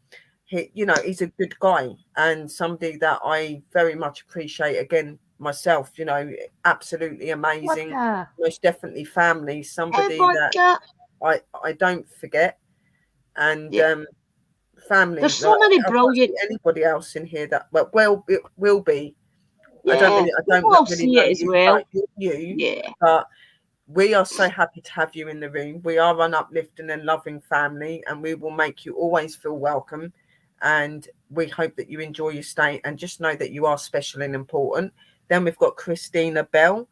Speaker 3: He's a good guy and somebody that I very much appreciate. Again, myself, absolutely amazing. Most definitely family. Somebody that I don't forget. And family.
Speaker 1: There's so many brilliant.
Speaker 3: Anybody else in here that it will be.
Speaker 1: Yeah,
Speaker 3: I don't really know
Speaker 1: it as well.
Speaker 3: But we are so happy to have you in the room. We are an uplifting and loving family, and we will make you always feel welcome. And we hope that you enjoy your stay, and just know that you are special and important. Then we've got Christina Bell,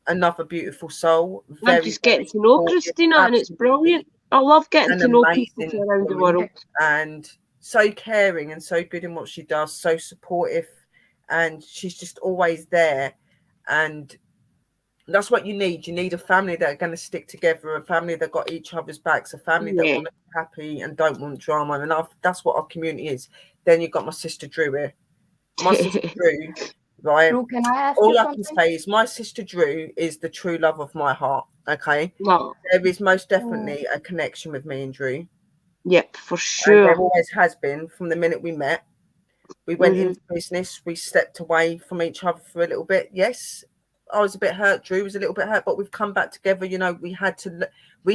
Speaker 3: another beautiful soul.
Speaker 1: I'm just getting to know Christina, and it's brilliant. I love getting to know people around the world.
Speaker 3: And so caring and so good in what she does, so supportive, and she's just always there. And that's what you need. You need a family that are going to stick together, a family that got each other's backs, a family that want to be happy and don't want drama. And that's what our community is. Then you've got my sister Drew here. My sister Drew, right?
Speaker 4: Drew, can I ask
Speaker 3: all I can say is my sister Drew is the true love of my heart. Okay.
Speaker 1: No.
Speaker 3: There is most definitely a connection with me and Drew.
Speaker 1: Yep, for sure.
Speaker 3: And there always has been from the minute we met. We went into business. We stepped away from each other for a little bit. Yes, I was a bit hurt. Drew was a little bit hurt, but we've come back together. We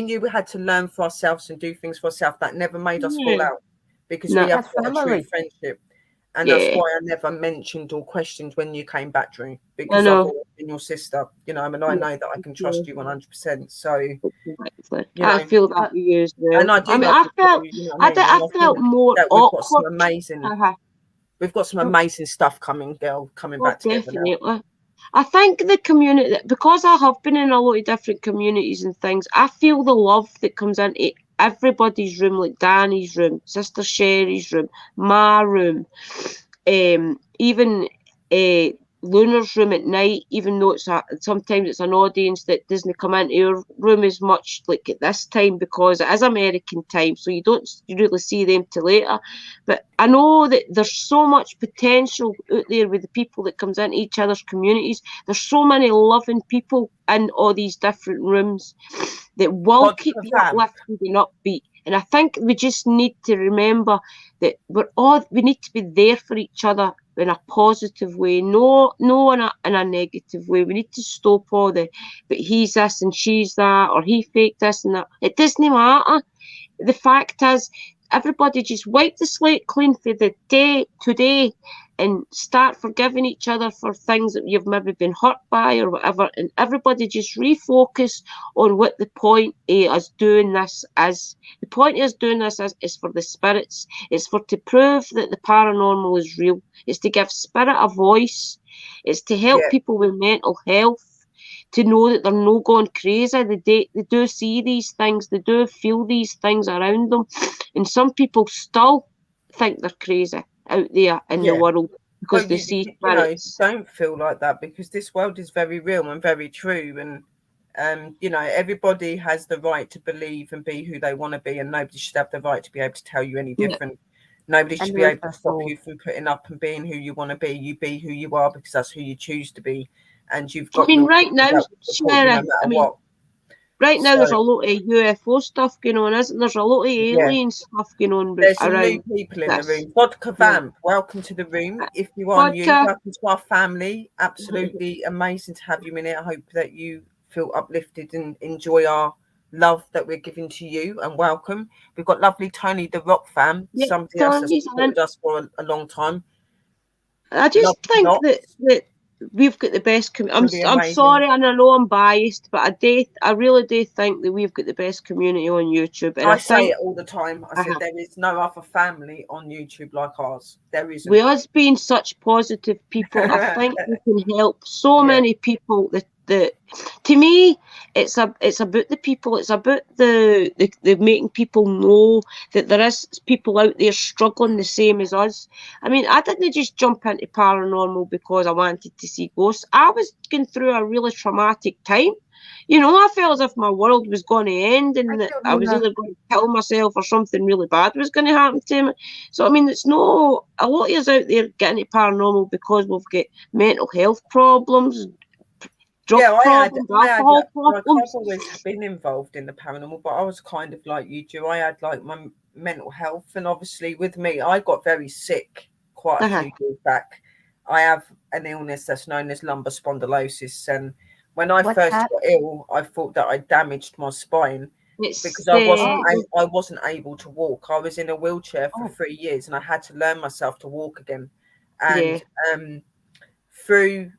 Speaker 3: knew we had to learn for ourselves and do things for ourselves. That never made us fall out because we have got a true friendship. And that's why I never mentioned or questioned when you came back, Drew, because I've always been your sister, and I know that I can trust you 100%. So,
Speaker 1: I feel that with you as well.
Speaker 3: And I
Speaker 1: felt more awkward.
Speaker 3: We've got some amazing stuff coming back together.
Speaker 1: Definitely. Now. I think the community, because I have been in a lot of different communities and things, I feel the love that comes into everybody's room, like Danny's room, Sister Sherry's room, my room, even Lunar's room at night, even though sometimes it's an audience that doesn't come into your room as much like at this time because it is American time, so you don't really see them till later. But I know that there's so much potential out there with the people that comes into each other's communities. There's so many loving people in all these different rooms that will keep you uplifted and upbeat. And I think we just need to remember that we need to be there for each other in a positive way, no in a negative way. We need to stop all the, but he's this and she's that, or he faked this and that. It doesn't matter. The fact is, everybody just wipe the slate clean for the day today and start forgiving each other for things that you've maybe been hurt by or whatever, and everybody just refocus on what the point of us doing this is. The point of us doing this is for the spirits. It's for to prove that the paranormal is real. It's to give spirit a voice. It's to help people with mental health to know that they're not going crazy. They do see these things. They do feel these things around them. And some people still think they're crazy out there in the world because they see spirits.
Speaker 3: Don't feel like that, because this world is very real and very true. And, everybody has the right to believe and be who they want to be. And nobody should have the right to be able to tell you any different. Nobody should be able to stop you from putting up and being who you want to be. You be who you are because that's who you choose to be. And you've got.
Speaker 1: Right now, Sarah, right now there's a lot of UFO stuff going on, isn't there? There's a lot of alien stuff going on.
Speaker 3: There's some new people in the room. Vodka Vamp, welcome to the room. If you are new, welcome to our family. Absolutely amazing to have you in it. I hope that you feel uplifted and enjoy our love that we're giving to you, and welcome. We've got lovely Tony the Rock Fam, somebody else that's supported us for a long time.
Speaker 1: I just think that we've got the best community. I'm sorry, and I know I'm biased, but I really do think that we've got the best community on YouTube. And
Speaker 3: I say it all the time. I said there is no other family on YouTube like ours. There isn't.
Speaker 1: With us being such positive people, I think we can help so many people. To me, it's about the people. It's about the making people know that there is people out there struggling the same as us. I mean, I didn't just jump into paranormal because I wanted to see ghosts. I was going through a really traumatic time. I felt as if my world was going to end and that I was either going to kill myself or something really bad was going to happen to me. So, I mean, a lot of us out there getting into paranormal because we've got mental health problems,
Speaker 3: I've always been involved in the paranormal, but I was kind of like you do. I had like my mental health, and obviously with me, I got very sick quite a few years back. I have an illness that's known as lumbar spondylosis, and when I first got ill, I thought that I damaged my spine because I wasn't able to walk. I was in a wheelchair for 3 years, and I had to learn myself to walk again. And through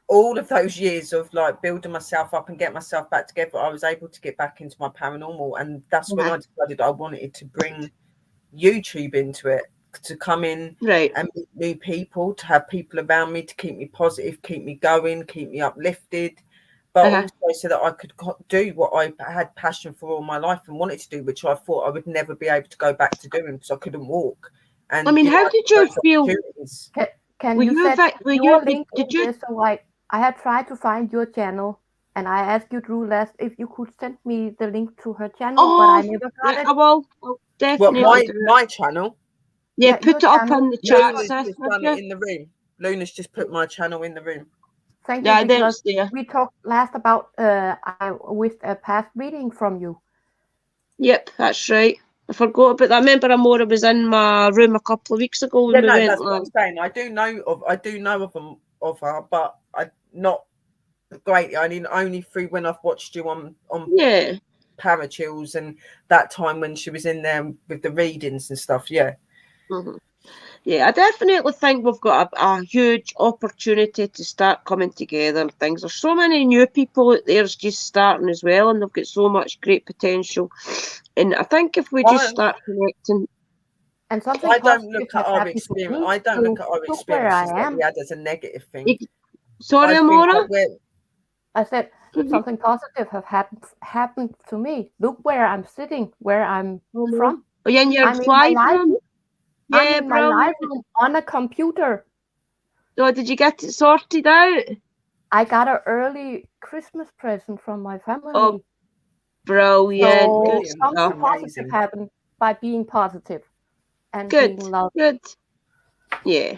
Speaker 3: all of those years of like building myself up and get myself back together, I was able to get back into my paranormal, and that's when I decided I wanted to bring YouTube into it, to come in and meet new people, to have people around me to keep me positive, keep me going, keep me uplifted, but also so that I could do what I had passion for all my life and wanted to do, which I thought I would never be able to go back to doing because I couldn't walk. And
Speaker 1: I mean, how did you feel?
Speaker 4: Can you set your link in this? So like, I had tried to find your channel, and I asked you, Drew, if you could send me the link to her channel, but I never got it.
Speaker 1: I'll definitely.
Speaker 3: My channel?
Speaker 1: Yeah, put it up in the chat.
Speaker 3: Luna's just done it in the room. Luna's just put my channel in the room.
Speaker 4: Thank you, because we talked last about with a past reading from you.
Speaker 3: Yep, that's right. I forgot about that. I remember Amora was in my room a couple of weeks ago. Yeah, that's what I'm saying. I do know of her, but I not greatly. I mean, only through when I've watched you on Parachills and that time when she was in there with the readings and stuff. Yeah. Mm-hmm. Yeah, I definitely think we've got a huge opportunity to start coming together and things. There's so many new people out there just starting as well, and they've got so much great potential. And I think if we just start connecting.
Speaker 4: And something
Speaker 3: I don't look at our experience. I don't look at our experiences that we had as a negative thing.
Speaker 1: Sorry, Amora?
Speaker 4: I said something positive have happened to me. Look where I'm sitting, where I'm from.
Speaker 1: Oh, yeah, and you're flying from?
Speaker 4: I'm in my live room on a computer.
Speaker 1: Oh, did you get it sorted out?
Speaker 4: I got an early Christmas present from my family.
Speaker 1: Oh, brilliant.
Speaker 4: So
Speaker 1: Good
Speaker 4: something
Speaker 1: stuff.
Speaker 4: positive happened by being positive and
Speaker 1: Good.
Speaker 4: being loved.
Speaker 1: Good. Yeah.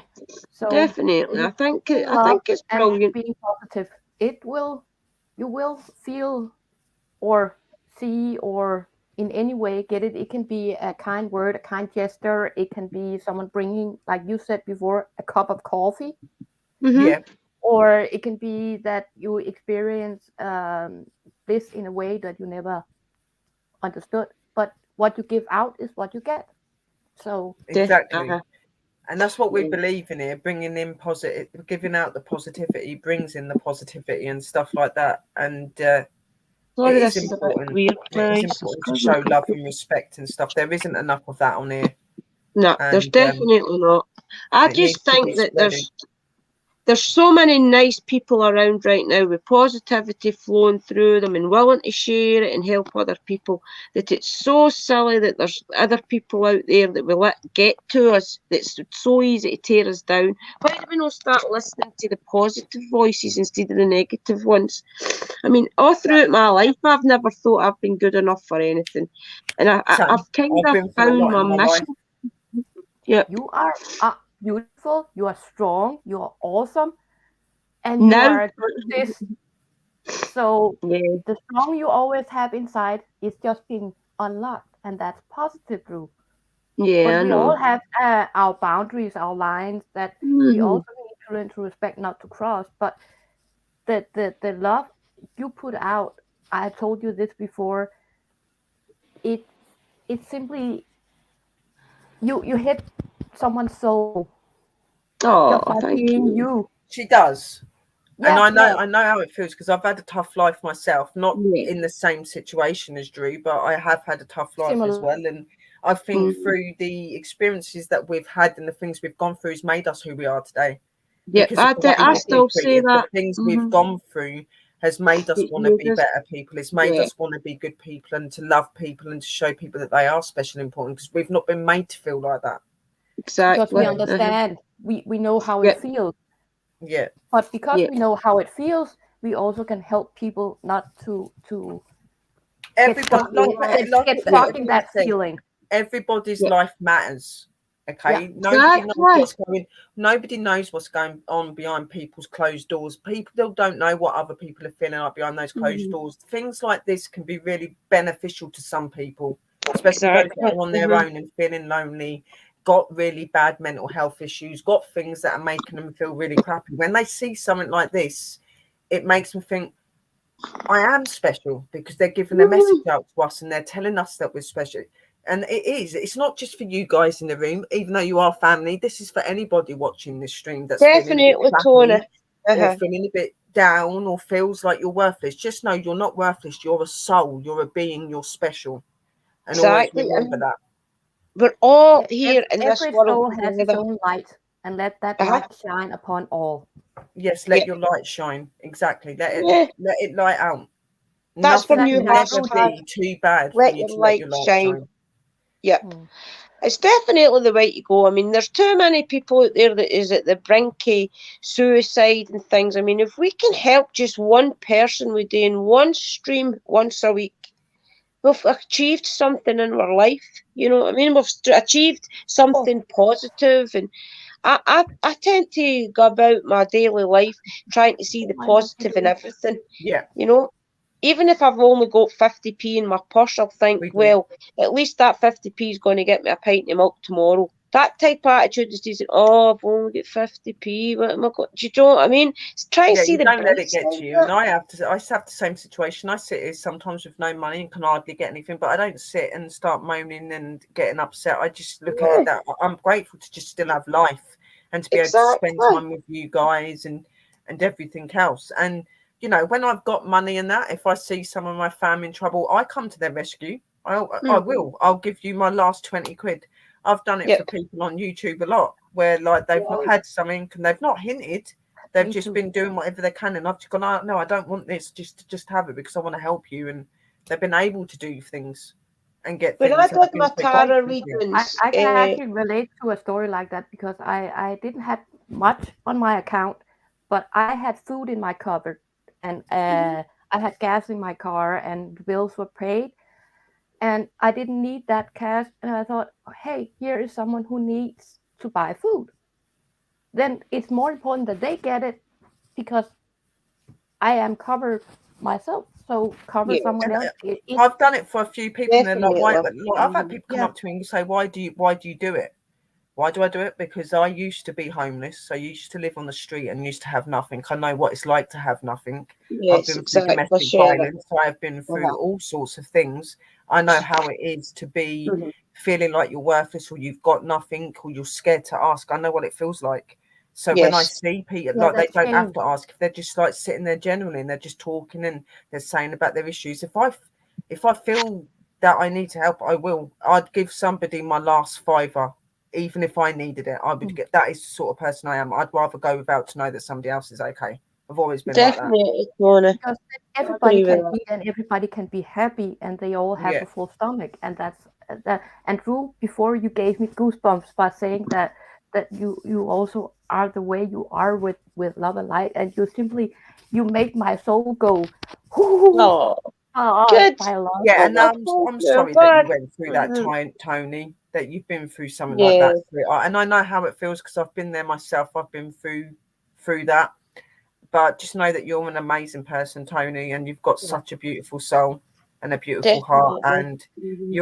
Speaker 4: So
Speaker 1: Definitely. I think
Speaker 4: being
Speaker 1: I
Speaker 4: loved
Speaker 1: think it's
Speaker 4: and
Speaker 1: brilliant.
Speaker 4: being positive, you will feel or see or in any way get it. It can be a kind word, a kind gesture. It can be someone bringing, like you said before, a cup of coffee.
Speaker 3: Yeah.
Speaker 4: Or it can be that you experience this in a way that you never understood. But what you give out is what you get. So
Speaker 3: Exactly.
Speaker 1: Uh-huh.
Speaker 3: And that's what we
Speaker 1: Yeah.
Speaker 3: believe in here, bringing in positive, giving out the positivity, brings in the positivity and stuff like that. And it
Speaker 1: Sorry,
Speaker 3: is
Speaker 1: this is a bit
Speaker 3: important.
Speaker 1: weird,
Speaker 3: It is
Speaker 1: guys. It's
Speaker 3: important to
Speaker 1: 'cause
Speaker 3: show love and respect and stuff. There isn't enough of that on here.
Speaker 1: no, there's
Speaker 3: And
Speaker 1: definitely not. I
Speaker 3: it needs
Speaker 1: just
Speaker 3: to be
Speaker 1: think that
Speaker 3: spreaded.
Speaker 1: there's so many nice people around right now with positivity flowing through them and willing to share it and help other people, that it's so silly that there's other people out there that will get to us that's so easy to tear us down. Why do we not start listening to the positive voices instead of the negative ones? I mean, all throughout my life, I've never thought I've been good enough for anything. And I've kind
Speaker 3: I've
Speaker 1: of
Speaker 3: been through a
Speaker 1: found
Speaker 3: lot
Speaker 1: my
Speaker 3: in my life.
Speaker 1: mission. Yep.
Speaker 4: you are beautiful, you are strong, you are awesome, and you
Speaker 1: Now,
Speaker 4: are a good sis. So
Speaker 1: yeah,
Speaker 4: the song you always have inside is just being unlocked, and that's positive, Drew.
Speaker 1: yeah,
Speaker 4: But
Speaker 1: I
Speaker 4: we all
Speaker 1: know.
Speaker 4: have our boundaries, our lines that we
Speaker 1: Mhm.
Speaker 4: also need to learn to respect, not to cross. But the love you put out, I told you this before. It it's simply you hit someone's soul just
Speaker 1: Oh,
Speaker 4: by
Speaker 1: thank
Speaker 4: being
Speaker 1: you.
Speaker 4: you.
Speaker 3: She does. And
Speaker 4: Yeah, yeah,
Speaker 3: I know how it feels because I've had a tough life myself, not
Speaker 1: Yeah.
Speaker 3: in the same situation as Drew, but I have had a tough life as
Speaker 4: similar.
Speaker 3: well. And I think
Speaker 1: Mhm.
Speaker 3: through the experiences that we've had and the things we've gone through has made us who we are today.
Speaker 1: Yep,
Speaker 3: Because of the way
Speaker 1: I
Speaker 3: we've been
Speaker 1: still say
Speaker 3: treated, the
Speaker 1: that.
Speaker 3: things we've
Speaker 1: Mm-hmm.
Speaker 3: gone through has made us
Speaker 1: It
Speaker 3: want to
Speaker 1: made
Speaker 3: be
Speaker 1: us,
Speaker 3: better people. It's made
Speaker 1: yeah,
Speaker 3: us want to be good people and to love people and to show people that they are special and important because we've not been made to feel like that.
Speaker 4: Because we
Speaker 1: exactly.
Speaker 4: understand, we know how it
Speaker 1: Yep,
Speaker 4: feels.
Speaker 3: Yeah.
Speaker 4: But because
Speaker 1: yeah.
Speaker 4: we know how it feels, we also can help people not to get
Speaker 3: Everybody,
Speaker 4: stuck get
Speaker 3: like
Speaker 4: stuck in
Speaker 3: everyone
Speaker 4: that
Speaker 3: said,
Speaker 4: feeling.
Speaker 3: everybody's
Speaker 1: Yeah.
Speaker 3: life matters.
Speaker 4: Yeah,
Speaker 3: Okay, nobody knows
Speaker 1: Exactly.
Speaker 3: what's going. Nobody knows what's going on behind people's closed doors. People don't know what other people are feeling like behind those closed
Speaker 1: Mhm.
Speaker 3: doors. Things like this can be really beneficial to some people, especially those that
Speaker 1: Exactly.
Speaker 3: are on their own and feeling lonely, got really bad mental health issues, got things that are making them feel really crappy. When they see something like this, it makes them think, I am special because they're giving a message
Speaker 1: Mhm.
Speaker 3: out to us and they're telling us that we're special. And it is, it's not just for you guys in the room, even though you are family. This is for anybody watching this stream that's feeling a bit
Speaker 1: Definitely,
Speaker 3: crappy
Speaker 1: Tony.
Speaker 3: or
Speaker 1: Uh-huh.
Speaker 3: feeling a bit down or feels like you're worthless. Just know you're not worthless. You're a soul, you're a being, you're special. And always
Speaker 1: Exactly.
Speaker 3: remember
Speaker 1: And
Speaker 3: that.
Speaker 1: we're all
Speaker 4: Yeah,
Speaker 1: here in this
Speaker 4: every
Speaker 1: world
Speaker 4: soul has its
Speaker 1: together.
Speaker 4: own light, and let that
Speaker 1: Uh-huh.
Speaker 4: light shine upon all.
Speaker 3: Yes, let
Speaker 1: Yeah.
Speaker 3: your light shine. Exactly.
Speaker 1: Yeah.
Speaker 3: Let it light out.
Speaker 1: That's my
Speaker 3: Nothing
Speaker 1: new
Speaker 3: can ever
Speaker 1: hashtag.
Speaker 3: be too bad for
Speaker 1: Let
Speaker 3: you
Speaker 1: your
Speaker 3: to let
Speaker 1: light
Speaker 3: your light
Speaker 1: shine.
Speaker 3: shine.
Speaker 1: Yep. It's definitely the way to go. I mean, there's too many people out there that is at the brink of suicide and things. I mean, if we can help just one person with doing one stream once a week, we've achieved something in our life. You know what I mean? We've achieved something positive, and I tend to go about my daily life trying to see the
Speaker 4: I love you
Speaker 1: positive in
Speaker 4: too.
Speaker 1: everything.
Speaker 3: Yeah,
Speaker 1: You know, even if I've only got 50p in my purse, I'll think,
Speaker 3: we do.
Speaker 1: well, at least that 50p is going to get me a pint of milk tomorrow. That type of attitude is just, oh, I've only got 50p. What am I going? Do you know what I mean? Try and
Speaker 3: Yeah,
Speaker 1: see
Speaker 3: you
Speaker 1: the
Speaker 3: don't let
Speaker 1: bright
Speaker 3: it get
Speaker 1: side
Speaker 3: to
Speaker 1: of
Speaker 3: you. And
Speaker 1: it.
Speaker 3: I have the same situation. I sit here sometimes with no money and can hardly get anything, but I don't sit and start moaning and getting upset. I just look at
Speaker 1: Yeah,
Speaker 3: it that I'm grateful to just still have life and to be able to spend
Speaker 1: exactly.
Speaker 3: time with you guys and everything else. And you know, when I've got money and that, if I see some of my family in trouble, I come to their rescue. I
Speaker 1: Mm.
Speaker 3: will. I'll give you my last 20 quid. I've done it for
Speaker 1: Yep.
Speaker 3: people on YouTube a lot where like they've
Speaker 1: Yeah,
Speaker 3: had something and they've not hinted. They've
Speaker 4: Me
Speaker 3: just
Speaker 4: too.
Speaker 3: been doing whatever they can, and I've just gone, oh, no, I don't want this. Just have it because I want to help you. And they've been able to do things and get
Speaker 1: when I
Speaker 3: things, and
Speaker 1: did
Speaker 3: I've been
Speaker 1: my
Speaker 3: so
Speaker 1: tarot
Speaker 3: grateful for.
Speaker 4: I,
Speaker 1: readings,
Speaker 4: I can actually relate to a story like that because I didn't have much on my account, but I had food in my cupboard, and I had gas in my car, and the bills were paid, and I didn't need that cash. And I thought, hey, here is someone who needs to buy food. Then it's more important that they get it because I am covered myself. So cover
Speaker 1: Yeah,
Speaker 4: someone else.
Speaker 3: I've done it for a few people, and they're like, "Why?"
Speaker 1: definitely.
Speaker 3: Like, I've had people come
Speaker 4: Yeah.
Speaker 3: up to me and say, "Why do you do it? Why do I do it? Because I used to be homeless. So I used to live on the street and used to have nothing. I know what it's like to have nothing. I've
Speaker 1: Yes,
Speaker 3: been through
Speaker 1: exactly,
Speaker 3: domestic
Speaker 1: Sharon.
Speaker 3: violence. I've been through
Speaker 1: Uh-huh.
Speaker 3: all sorts of things. I know how it is to be
Speaker 1: Mhm.
Speaker 3: feeling like you're worthless or you've got nothing or you're scared to ask. I know what it feels like. So when I
Speaker 1: Yes,
Speaker 3: see people,
Speaker 4: Yeah,
Speaker 3: like they
Speaker 4: that's
Speaker 3: don't have
Speaker 4: shame.
Speaker 3: to ask, if they're just like sitting there generally and they're just talking and they're saying about their issues. If I feel that I need to help, I will. I'd give somebody my last fiver, even if I needed it. I would get. That is the sort of person I am. I'd rather go without to know that somebody else is okay. I've always been like that.
Speaker 1: definitely, Mona.
Speaker 4: Because
Speaker 1: I
Speaker 4: everybody
Speaker 1: agree with
Speaker 4: can
Speaker 1: that.
Speaker 4: eat and everybody can be happy, and they all have
Speaker 3: Yeah,
Speaker 4: a full stomach, and that's that. And Drew, before you gave me goosebumps by saying that you also are the way you are with love and light, and you make my soul go, whoo,
Speaker 1: Oh, good.
Speaker 4: by love.
Speaker 3: yeah.
Speaker 1: Oh,
Speaker 3: And
Speaker 1: well, thank
Speaker 3: I'm
Speaker 1: you. I'm
Speaker 3: sorry that you
Speaker 1: glad.
Speaker 3: went through that
Speaker 1: Mhm.
Speaker 3: time, Tony. That you've been through something like
Speaker 1: Yeah,
Speaker 3: that. And I know how it feels because I've been there myself. I've been through that. But just know that you're an amazing person, Tony, and you've got
Speaker 4: Yeah.
Speaker 3: such a beautiful soul and a beautiful heart,
Speaker 1: definitely.
Speaker 3: and
Speaker 1: Mhm.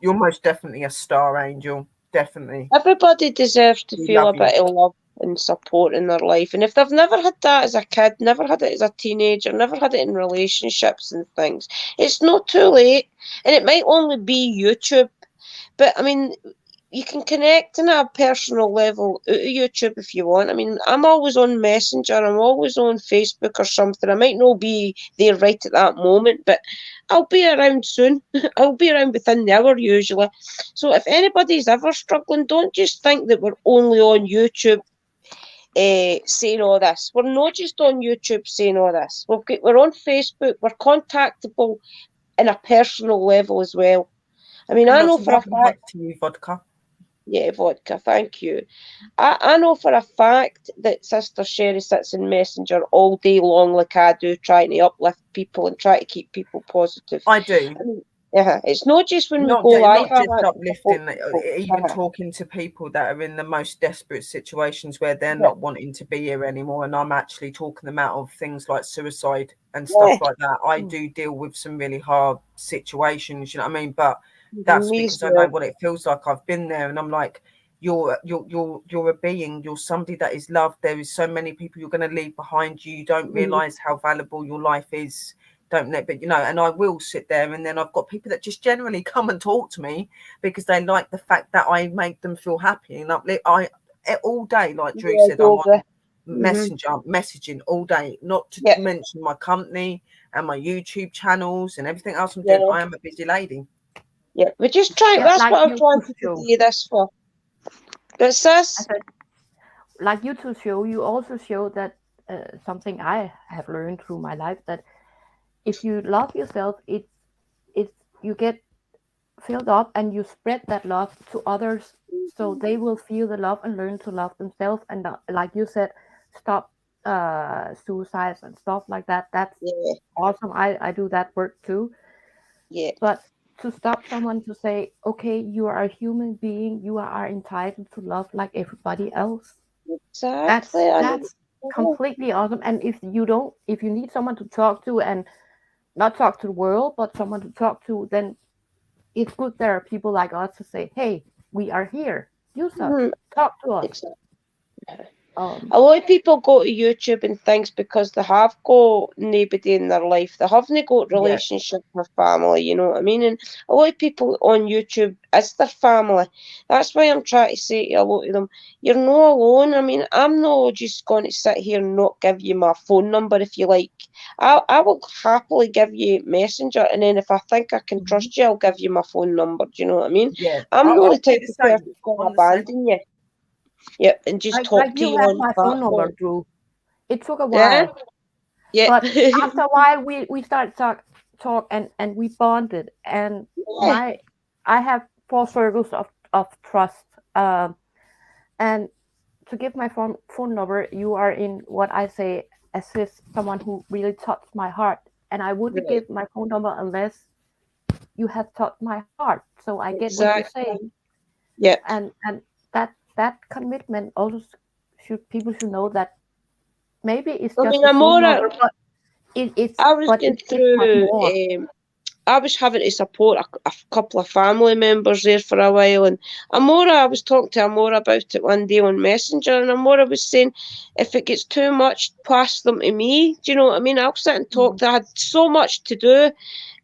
Speaker 3: you're most definitely a star angel. Definitely,
Speaker 1: Everybody deserves to
Speaker 3: we
Speaker 1: feel
Speaker 3: love
Speaker 1: a
Speaker 3: you.
Speaker 1: bit of love and support in their life. And if they've never had that as a kid, never had it as a teenager, never had it in relationships and things, it's not too late. And it might only be YouTube. But I mean, you can connect on a personal level out of YouTube if you want. I mean, I'm always on Messenger, I'm always on Facebook or something. I might not be there right at that moment, but I'll be around soon. I'll be around within the hour usually. So if anybody's ever struggling, don't just think that we're only on YouTube saying all this. We're not just on YouTube saying all this. We're on Facebook, we're contactable in a personal level as well. I mean,
Speaker 3: And
Speaker 1: I know
Speaker 3: lots of
Speaker 1: for a
Speaker 3: love and
Speaker 1: fact.
Speaker 3: hugs to you, Vodka.
Speaker 1: Yeah, vodka, thank you. I know for a fact that Sister Sherry sits in Messenger all day long, like I do, trying to uplift people and try to keep people positive.
Speaker 3: I do.
Speaker 1: I mean, it's not just when we go live,
Speaker 3: Not
Speaker 1: I
Speaker 3: just
Speaker 1: want to support
Speaker 3: uplifting,
Speaker 1: people.
Speaker 3: even talking to people that are in the most desperate situations where they're
Speaker 1: Yeah,
Speaker 3: not wanting to be here anymore, and I'm actually talking them out of things like suicide and
Speaker 1: yeah,
Speaker 3: stuff like that. I do deal with some really hard situations, you know what I mean? But that's
Speaker 1: me as
Speaker 3: because I know
Speaker 1: well.
Speaker 3: what it feels like. I've been there, and I'm like, you're a being, you're somebody that is loved. There is so many people you're going to leave behind you. You don't
Speaker 1: Mhm.
Speaker 3: realize how valuable your life is, don't know, but you know, and I will sit there, and then I've got people that just generally come and talk to me because they like the fact that I make them feel happy and uplift. All day, like Drew
Speaker 1: Yeah,
Speaker 3: said, I'm on
Speaker 1: Dover. Hmm.
Speaker 3: messenger messaging all day, not to
Speaker 1: Yeah,
Speaker 3: mention my company and my YouTube channels and everything else I'm doing.
Speaker 1: yeah,
Speaker 3: I am a busy lady.
Speaker 1: yeah. We're just trying,
Speaker 4: Yeah,
Speaker 1: that's
Speaker 4: like
Speaker 1: what I'm trying
Speaker 4: YouTube
Speaker 1: to
Speaker 4: show.
Speaker 1: do this for. But
Speaker 4: I
Speaker 1: sis,
Speaker 4: said, like YouTube show, you also show that something I have learned through my life, that if you love yourself, it's you get filled up and you spread that love to others, so they will feel the love and learn to love themselves, and like you said, stop suicides and stuff like that. That's
Speaker 1: yeah,
Speaker 4: awesome. I do that work too.
Speaker 1: yeah,
Speaker 4: But to stop someone to say, okay, you are a human being, you are entitled to love like everybody else,
Speaker 1: exactly. I know.
Speaker 4: that's completely awesome. And if you need someone to talk to, and not talk to the world but someone to talk to, then it's good there are people like us to say, hey, we are here, use us,
Speaker 1: Mhm.
Speaker 4: talk to us.
Speaker 1: Exactly.
Speaker 4: um
Speaker 1: A lot of people go to YouTube and things because they have got nobody in their life. They haven't got
Speaker 3: Yeah,
Speaker 1: relationship with family, you know what I mean? And a lot of people on YouTube is their family. That's why I'm trying to say to a lot of them, you're not alone. I mean, I'm not just going to sit here and not give you my phone number if you like. I will happily give you Messenger, and then if I think I can
Speaker 3: mhm.
Speaker 1: trust you, I'll give you my phone number. Do you know what I mean?
Speaker 3: Yeah.
Speaker 1: I'm not
Speaker 3: I'll
Speaker 1: the
Speaker 3: be
Speaker 1: type
Speaker 3: the
Speaker 1: of
Speaker 3: same.
Speaker 1: person who's going to
Speaker 3: I'm the same.
Speaker 1: abandon you. Yep, and just
Speaker 4: like
Speaker 1: talk to
Speaker 4: you
Speaker 1: you
Speaker 4: have
Speaker 1: on the
Speaker 4: my phone number,
Speaker 1: platform.
Speaker 4: Drew. It took a
Speaker 1: Yeah,
Speaker 4: while,
Speaker 1: yeah,
Speaker 4: but after a while we started talk and we bonded, and
Speaker 1: yeah,
Speaker 4: I have four circles of trust, and to give my phone number, you are in what I say assist someone who really touched my heart, and I wouldn't
Speaker 1: Right.
Speaker 4: give my phone number unless you have touched my heart. So I get what you're
Speaker 1: Exactly.
Speaker 4: saying,
Speaker 1: Yeah.
Speaker 4: and that commitment also people should know that maybe it's
Speaker 1: I
Speaker 4: just
Speaker 1: mean,
Speaker 4: a phone
Speaker 1: Amora,
Speaker 4: number, but
Speaker 1: I was
Speaker 4: but
Speaker 1: going
Speaker 4: it's much
Speaker 1: through.
Speaker 4: more.
Speaker 1: I was having to support a couple of family members there for a while, and Amora, I was talking to Amora about it one day on Messenger, and Amora was saying, if it gets too much, pass them to me. Do you know what I mean? I'll sit and talk. I had so much to do,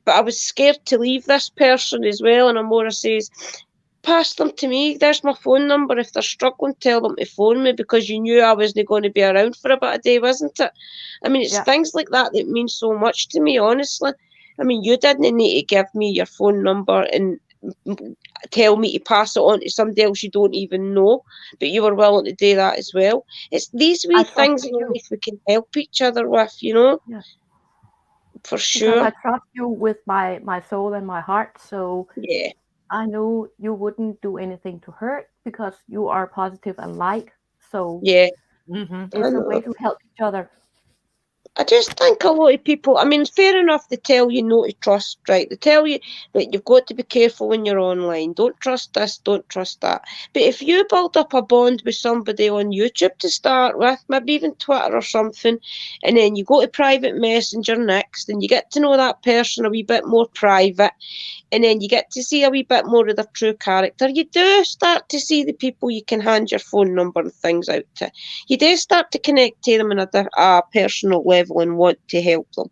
Speaker 1: but I was scared to leave this person as well. And Amora says, pass them to me. There's my phone number. If they're struggling, tell them to phone me, because you knew I wasn't going to be around for about a day, wasn't it? I mean, it's
Speaker 4: Yeah,
Speaker 1: things like that that mean so much to me, honestly. I mean, you didn't need to give me your phone number and tell me to pass it on to somebody else you don't even know, but you were willing to do that as well. It's these
Speaker 4: I
Speaker 1: wee things
Speaker 4: trusted
Speaker 1: in
Speaker 4: you.
Speaker 1: life we can help each other with, you know,
Speaker 4: Yeah,
Speaker 1: for
Speaker 4: because
Speaker 1: sure.
Speaker 4: I trust you with my soul and my heart. So
Speaker 1: Yeah,
Speaker 4: I know you wouldn't do anything to hurt because you are positive and light. So
Speaker 1: yeah,
Speaker 3: Mm-hmm.
Speaker 1: I
Speaker 4: it's a way
Speaker 1: know.
Speaker 4: to help each other.
Speaker 1: I just think a lot of people, I mean, fair enough, they tell you not to trust, right? They tell you that you've got to be careful when you're online. Don't trust this, don't trust that. But if you build up a bond with somebody on YouTube to start with, maybe even Twitter or something, and then you go to private messenger next and you get to know that person a wee bit more private, and then you get to see a wee bit more of their true character, you do start to see the people you can hand your phone number and things out to. You do start to connect to them on a personal level and want to help them.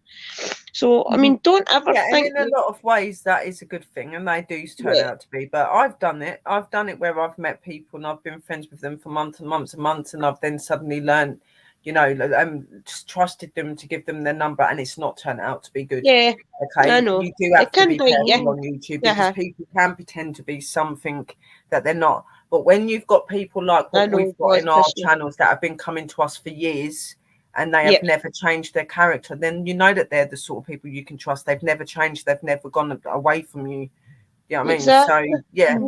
Speaker 1: So, I mean, don't ever
Speaker 3: Yeah, and
Speaker 1: think
Speaker 3: in a lot of ways that is a good thing, and they do turn
Speaker 1: yeah,
Speaker 3: out to be. But I've done it. I've done it where I've met people and I've been friends with them for months and months and months, and I've then suddenly learned, just trusted them to give them their number, and it's not turned out to be good.
Speaker 1: yeah,
Speaker 3: Okay,
Speaker 1: I know.
Speaker 3: you do
Speaker 1: It
Speaker 3: have to
Speaker 1: can
Speaker 3: be
Speaker 1: bite
Speaker 3: careful
Speaker 1: you.
Speaker 3: on YouTube because
Speaker 1: Uh-huh.
Speaker 3: people can pretend to be something that they're not. But when you've got people like
Speaker 1: I
Speaker 3: what
Speaker 1: know,
Speaker 3: we've got
Speaker 1: God,
Speaker 3: in our
Speaker 1: Krishna.
Speaker 3: channels that have been coming to us for years and they
Speaker 1: Yeah,
Speaker 3: have never changed their character, then you know that they're the sort of people you can trust. They've never changed. They've never gone away from you. You know what I mean? So,
Speaker 1: exactly.
Speaker 3: yeah,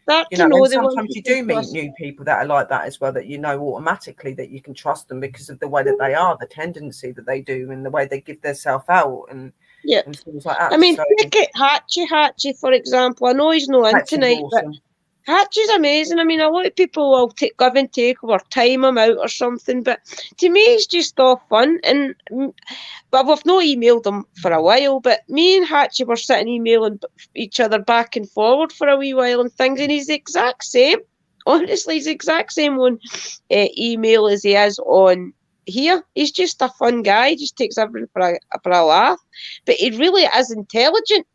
Speaker 1: Start
Speaker 3: you
Speaker 1: to
Speaker 3: know, and
Speaker 1: know the ones
Speaker 3: sometimes
Speaker 1: you
Speaker 3: you
Speaker 1: can
Speaker 3: do meet
Speaker 1: trust.
Speaker 3: new people that are like that as well, that you know automatically that you can trust them because of the way that they are, the tendency that they do, and the way they give themselves out and
Speaker 1: Yeah.
Speaker 3: things like
Speaker 1: I
Speaker 3: that.
Speaker 1: mean,
Speaker 3: So,
Speaker 1: take it Hatchie, for example. I know he's not in
Speaker 3: Patchy's
Speaker 1: tonight, but
Speaker 3: awesome.
Speaker 1: Hatchie's amazing. I mean, a lot of people will give and take or time him out or something, but to me, it's just all fun. And but we've not emailed him for a while. But me and Hatchie were sitting emailing each other back and forward for a wee while and things, and he's the exact same. Honestly, he's the exact same on email as he is on here. He's just a fun guy. He just takes everything for a laugh. But he really is intelligent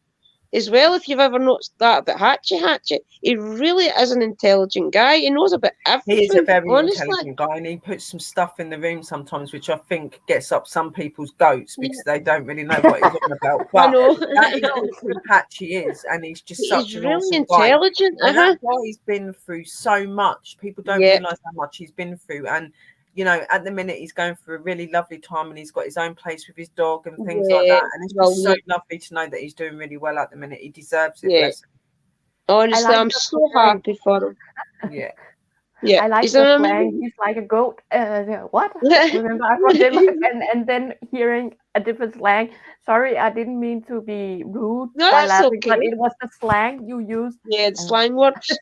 Speaker 1: as well. If you've ever noticed that about Hatchie, he really is an intelligent guy. He knows about
Speaker 3: He is a
Speaker 1: everything,
Speaker 3: very
Speaker 1: honestly.
Speaker 3: intelligent guy, and he puts some stuff in the room sometimes, which I think gets up some people's goats because they don't really know what he's on about.
Speaker 1: I
Speaker 3: But
Speaker 1: know.
Speaker 3: that is just who Patchy is, and he's just such
Speaker 1: He's
Speaker 3: an
Speaker 1: really
Speaker 3: awesome guy.
Speaker 1: intelligent.
Speaker 3: And that guy's been through so much. People don't
Speaker 1: Yeah.
Speaker 3: realise how much he's been through. And, you know, at the minute he's going through a really lovely time and he's got his own place with his dog and things like that. And it's just so lovely to know that he's doing really well at the minute. He deserves it,
Speaker 1: Yeah.
Speaker 3: bless him.
Speaker 1: Honestly,
Speaker 4: like
Speaker 1: I'm
Speaker 4: the
Speaker 1: so
Speaker 4: slang.
Speaker 1: happy for him.
Speaker 3: Yeah.
Speaker 1: Yeah.
Speaker 4: I like
Speaker 1: He's
Speaker 4: the
Speaker 1: an
Speaker 4: slang.
Speaker 1: amazing.
Speaker 4: He's like a goat. What? Remember, I'm from Denmark, and then hearing a different slang. Sorry, I didn't mean to be rude
Speaker 1: No,
Speaker 4: by
Speaker 1: that's
Speaker 4: laughing, but
Speaker 1: okay.
Speaker 4: it was the slang you used.
Speaker 1: Yeah, the slang works.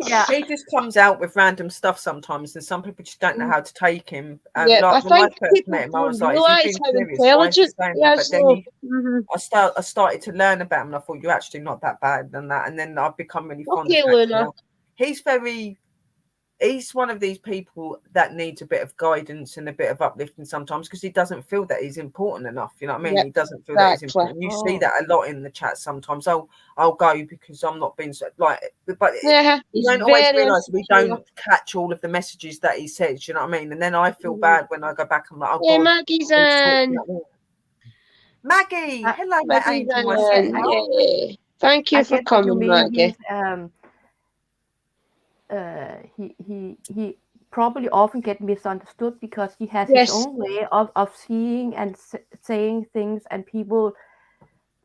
Speaker 4: Yeah,
Speaker 3: He just comes out with random stuff sometimes, and some people just don't know how to take him. And
Speaker 1: Yeah, I
Speaker 3: like when I
Speaker 1: think
Speaker 3: first
Speaker 1: people
Speaker 3: met him, I
Speaker 1: don't
Speaker 3: was like, "Is he
Speaker 1: realise
Speaker 3: being
Speaker 1: how
Speaker 3: serious? Why is he
Speaker 1: intelligent
Speaker 3: saying
Speaker 1: he
Speaker 3: that?"
Speaker 1: is,
Speaker 3: But then
Speaker 1: though.
Speaker 3: I started to learn about him, and I thought you're actually not that bad than that. And then I've become really fond
Speaker 1: Okay,
Speaker 3: of Patchy
Speaker 1: Luna.
Speaker 3: now. He's one of these people that needs a bit of guidance and a bit of uplifting sometimes because he doesn't feel that he's important enough. You know what I mean?
Speaker 1: Yep,
Speaker 3: He doesn't feel that he's
Speaker 1: exactly.
Speaker 3: important. You see that a lot in the chat sometimes. I'll go because I'm not being so like, but
Speaker 1: Yeah,
Speaker 3: you
Speaker 1: he's
Speaker 3: don't always
Speaker 1: very
Speaker 3: realise we
Speaker 1: insecure.
Speaker 3: don't catch all of the messages that he says. You know what I mean? And then I feel bad when I go back. I'm like, oh
Speaker 1: Yeah,
Speaker 3: God,
Speaker 1: Maggie's
Speaker 3: he's talking
Speaker 1: in.
Speaker 3: like that. Maggie,
Speaker 4: I,
Speaker 3: hello, my
Speaker 1: Maggie's
Speaker 3: angel, my
Speaker 4: yeah,
Speaker 3: sweet
Speaker 1: in.
Speaker 3: heart.
Speaker 1: Yeah. Thank
Speaker 4: I
Speaker 1: you for
Speaker 4: get what you
Speaker 1: coming,
Speaker 4: mean.
Speaker 1: Maggie.
Speaker 4: He probably often get misunderstood because he has
Speaker 1: Yes.
Speaker 4: his own way of seeing and saying things, and people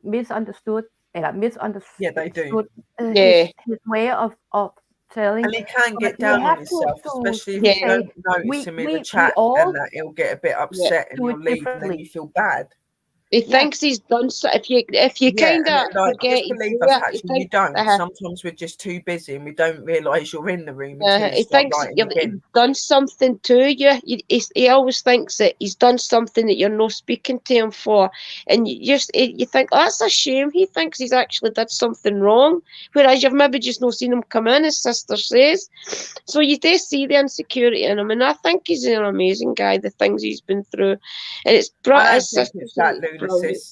Speaker 4: misunderstood.
Speaker 3: Yeah, they do.
Speaker 1: Yeah.
Speaker 4: His way of telling.
Speaker 3: And he can
Speaker 4: But
Speaker 3: get
Speaker 4: you
Speaker 3: down on
Speaker 4: have
Speaker 3: himself,
Speaker 4: to
Speaker 3: especially if
Speaker 1: Yeah.
Speaker 3: you don't notice
Speaker 4: we
Speaker 3: him in the
Speaker 4: we
Speaker 3: chat,
Speaker 4: all
Speaker 3: and that he'll get a bit upset and
Speaker 4: do
Speaker 3: he'll
Speaker 4: it
Speaker 3: leave, and then
Speaker 4: differently.
Speaker 3: you feel bad.
Speaker 1: He
Speaker 4: Yeah.
Speaker 1: thinks he's done so. If you
Speaker 3: Yeah,
Speaker 1: kind
Speaker 3: and
Speaker 1: of
Speaker 3: like,
Speaker 1: forget
Speaker 3: just
Speaker 1: he's
Speaker 3: believe us,
Speaker 1: there, he
Speaker 3: actually, you
Speaker 1: thinks
Speaker 3: don't. Sometimes we're just too busy and we don't realise you're in the room until you
Speaker 1: he
Speaker 3: start
Speaker 1: thinks
Speaker 3: writing
Speaker 1: he's
Speaker 3: again.
Speaker 1: done something to you. He always thinks that he's done something that you're not speaking to him for, and you think, oh, that's a shame. He thinks he's actually did something wrong, whereas you've maybe just not seen him come in, as Sister says. So you do see the insecurity in him, and I think he's an amazing guy. The things he's been through, and it's
Speaker 3: I don't
Speaker 1: his
Speaker 3: think
Speaker 1: sister's
Speaker 3: it's that
Speaker 1: brilliant.
Speaker 3: lunacy.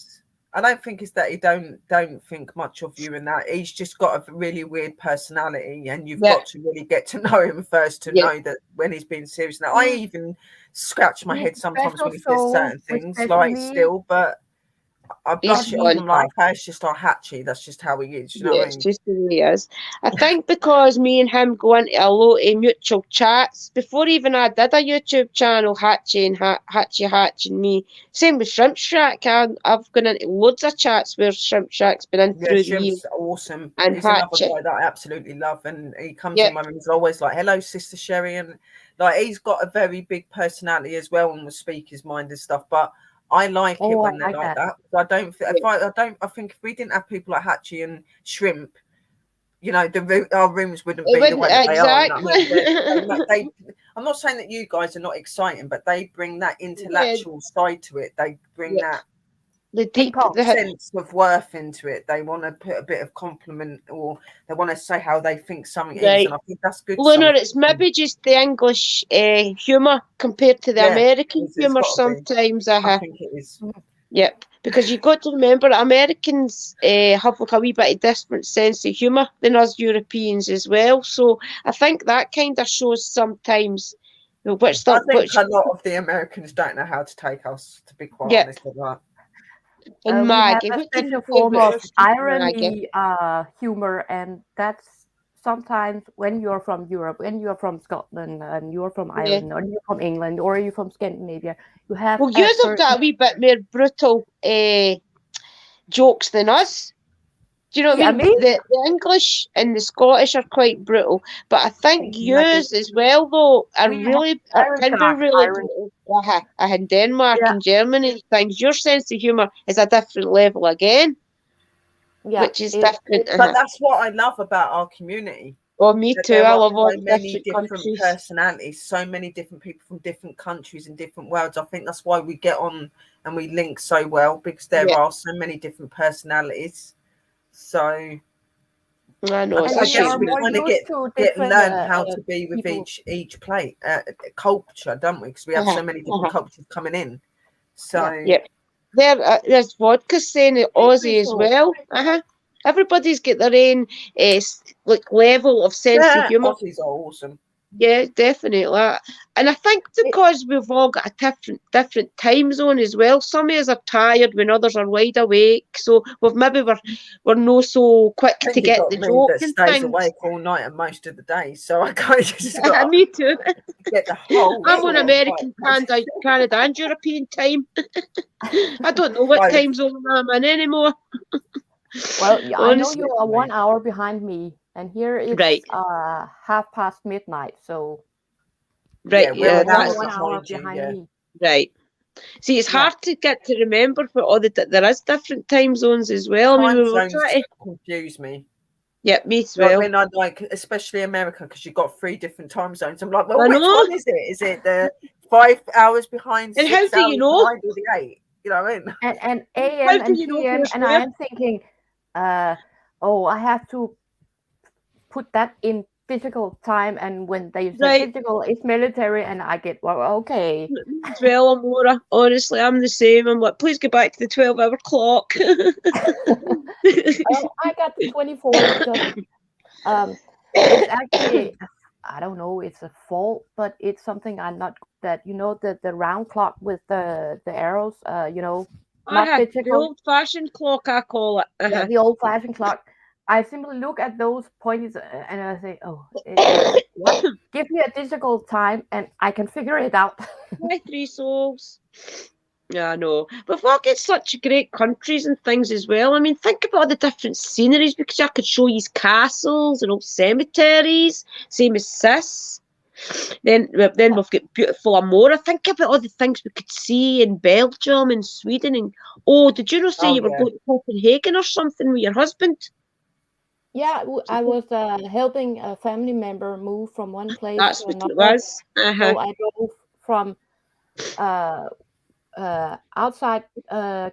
Speaker 3: I don't think it's that he don't think much of you and that. He's just got a really weird personality, and you've got to really get to know him first to know that when he's being serious. Now, I even scratch my head sometimes when he says certain things, like still, but I blush at him like, it's just our Hatchie. That's just how he is. You know what I mean?
Speaker 1: It's just the way he is. I think because me and him go into a lot of mutual chats before even I did a YouTube channel, Hatchie and Hatch and me. Same with Shrimp Shack. I've gone into loads of chats where Shrimp Shack's been in through the years.
Speaker 3: Shrimp's awesome.
Speaker 1: And
Speaker 3: he's another guy that I absolutely love, and he comes in my room. He's always like, "Hello, Sister Sherry," and like he's got a very big personality as well, and will speak his mind and stuff. But I like it when they're like that. I don't. I think if we didn't have people like Hatchie and Shrimp, you know, our rooms wouldn't be the way that they are. You know? I'm not saying that you guys are not exciting, but they bring that intellectual side to it. They bring that
Speaker 1: the deep
Speaker 3: sense of worth into it. They want to put a bit of compliment, or they want to say how they think something is, and I think that's good.
Speaker 1: Well, no, it's maybe just the English humour compared to the American humour sometimes.
Speaker 3: I think it is.
Speaker 1: Yep, because you've got to remember Americans have like a wee bit of different sense of humour than us Europeans as well. So I think that kind of shows sometimes.
Speaker 3: I think a lot of the Americans don't know how to take us, to be quite honest with that.
Speaker 1: And Maggie,
Speaker 4: we have a special form of irony, humor, and that's sometimes when you're from Europe, when you're from Scotland, and you're from Ireland, or you're from England, or you're from Scandinavia, you have.
Speaker 1: Well, you have got a wee bit more brutal jokes than us. Do you know what I mean? The English and the Scottish are quite brutal, but I think yours as well, though, are can be really brutal. In Denmark and Germany, things. Your sense of humour is a different level again, which is different.
Speaker 3: But that's what I love about our community.
Speaker 1: Oh, me too. I love all
Speaker 3: so many different
Speaker 1: countries.
Speaker 3: Personalities, so many different people from different countries and different worlds. I think that's why we get on and we link so well, because there are so many different personalities. So
Speaker 1: I know.
Speaker 3: I guess we kind of get learn how to be with each plate culture, don't we? Because we have so many different cultures coming in. So
Speaker 1: there's vodka saying it Aussie as well. Everybody's got their own like level of sense of humour.
Speaker 3: Aussies are awesome.
Speaker 1: Yeah, definitely. And I think because we've all got a different time zone as well. Some of us are tired when others are wide awake. So we're not so quick to get the joke.
Speaker 3: That stays awake all night and most of the day. So I kind of just
Speaker 1: me too.
Speaker 3: Get the whole.
Speaker 1: I'm on American, Canada, and European time. I don't know what time zone I'm in anymore.
Speaker 4: Well, I know you are 1 hour behind me. And here it's midnight, so
Speaker 1: that's
Speaker 4: 1 hour behind me.
Speaker 1: Right. See, it's hard to get to remember, but there is different time zones as well.
Speaker 3: Time zones confuse me.
Speaker 1: Yeah, me as well.
Speaker 3: I mean, I like, especially America, because you've got 3 different time zones. I'm like, well, which one is it? Is it the 5 hours behind?
Speaker 1: And how do you know?
Speaker 3: Behind, or the 8? You know what I mean?
Speaker 4: And AM and PM, and I'm thinking, I have to put that in physical time, and when they say physical, it's military, and I get okay.
Speaker 1: Well, Amora, honestly, I'm the same. I'm like, please get back to the 12-hour clock.
Speaker 4: I got the 24 because it's actually, I don't know, it's a fault, but it's something I'm not that the round clock with the arrows, not physical.
Speaker 1: The old-fashioned clock, I call it.
Speaker 4: Yeah, the old-fashioned clock. I simply look at those points and I say, give me a digital time and I can figure it out.
Speaker 1: My 3 souls. Yeah, I know. But we've got such great countries and things as well. I mean, think about all the different sceneries because I could show you castles and old cemeteries, same as Sis. Then we've got beautiful Amora. Think about all the things we could see in Belgium and Sweden. And did you not say
Speaker 3: Oh,
Speaker 1: you were
Speaker 3: yeah.
Speaker 1: going to Copenhagen or something with your husband?
Speaker 4: Yeah, I was helping a family member move from one place
Speaker 1: That's
Speaker 4: to
Speaker 1: what it
Speaker 4: another.
Speaker 1: was.
Speaker 4: So I drove from outside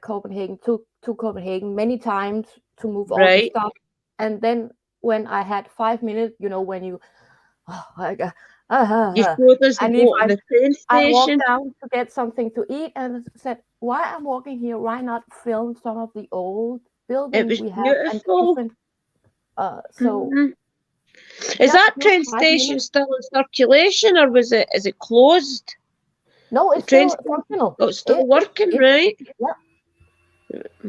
Speaker 4: Copenhagen to Copenhagen many times to move all the
Speaker 1: Right.
Speaker 4: stuff. And then when I had 5 minutes, when you, I got,
Speaker 1: You showed us
Speaker 4: I
Speaker 1: the
Speaker 4: need
Speaker 1: boat and
Speaker 4: 5.
Speaker 1: the train
Speaker 4: I walked
Speaker 1: station.
Speaker 4: down to get something to eat and said, "Why I'm walking here? Why not film some of the old
Speaker 1: It
Speaker 4: buildings
Speaker 1: was
Speaker 4: we have and the
Speaker 1: beautiful.
Speaker 4: different?" So
Speaker 1: Mhm. Is
Speaker 4: just
Speaker 1: that
Speaker 4: those
Speaker 1: train
Speaker 4: 5
Speaker 1: station
Speaker 4: minutes.
Speaker 1: still in circulation or is it closed?
Speaker 4: No,
Speaker 1: The
Speaker 4: it's
Speaker 1: train
Speaker 4: still
Speaker 1: station,
Speaker 4: functional.
Speaker 1: it's still working,
Speaker 4: It's
Speaker 1: right?
Speaker 4: yeah.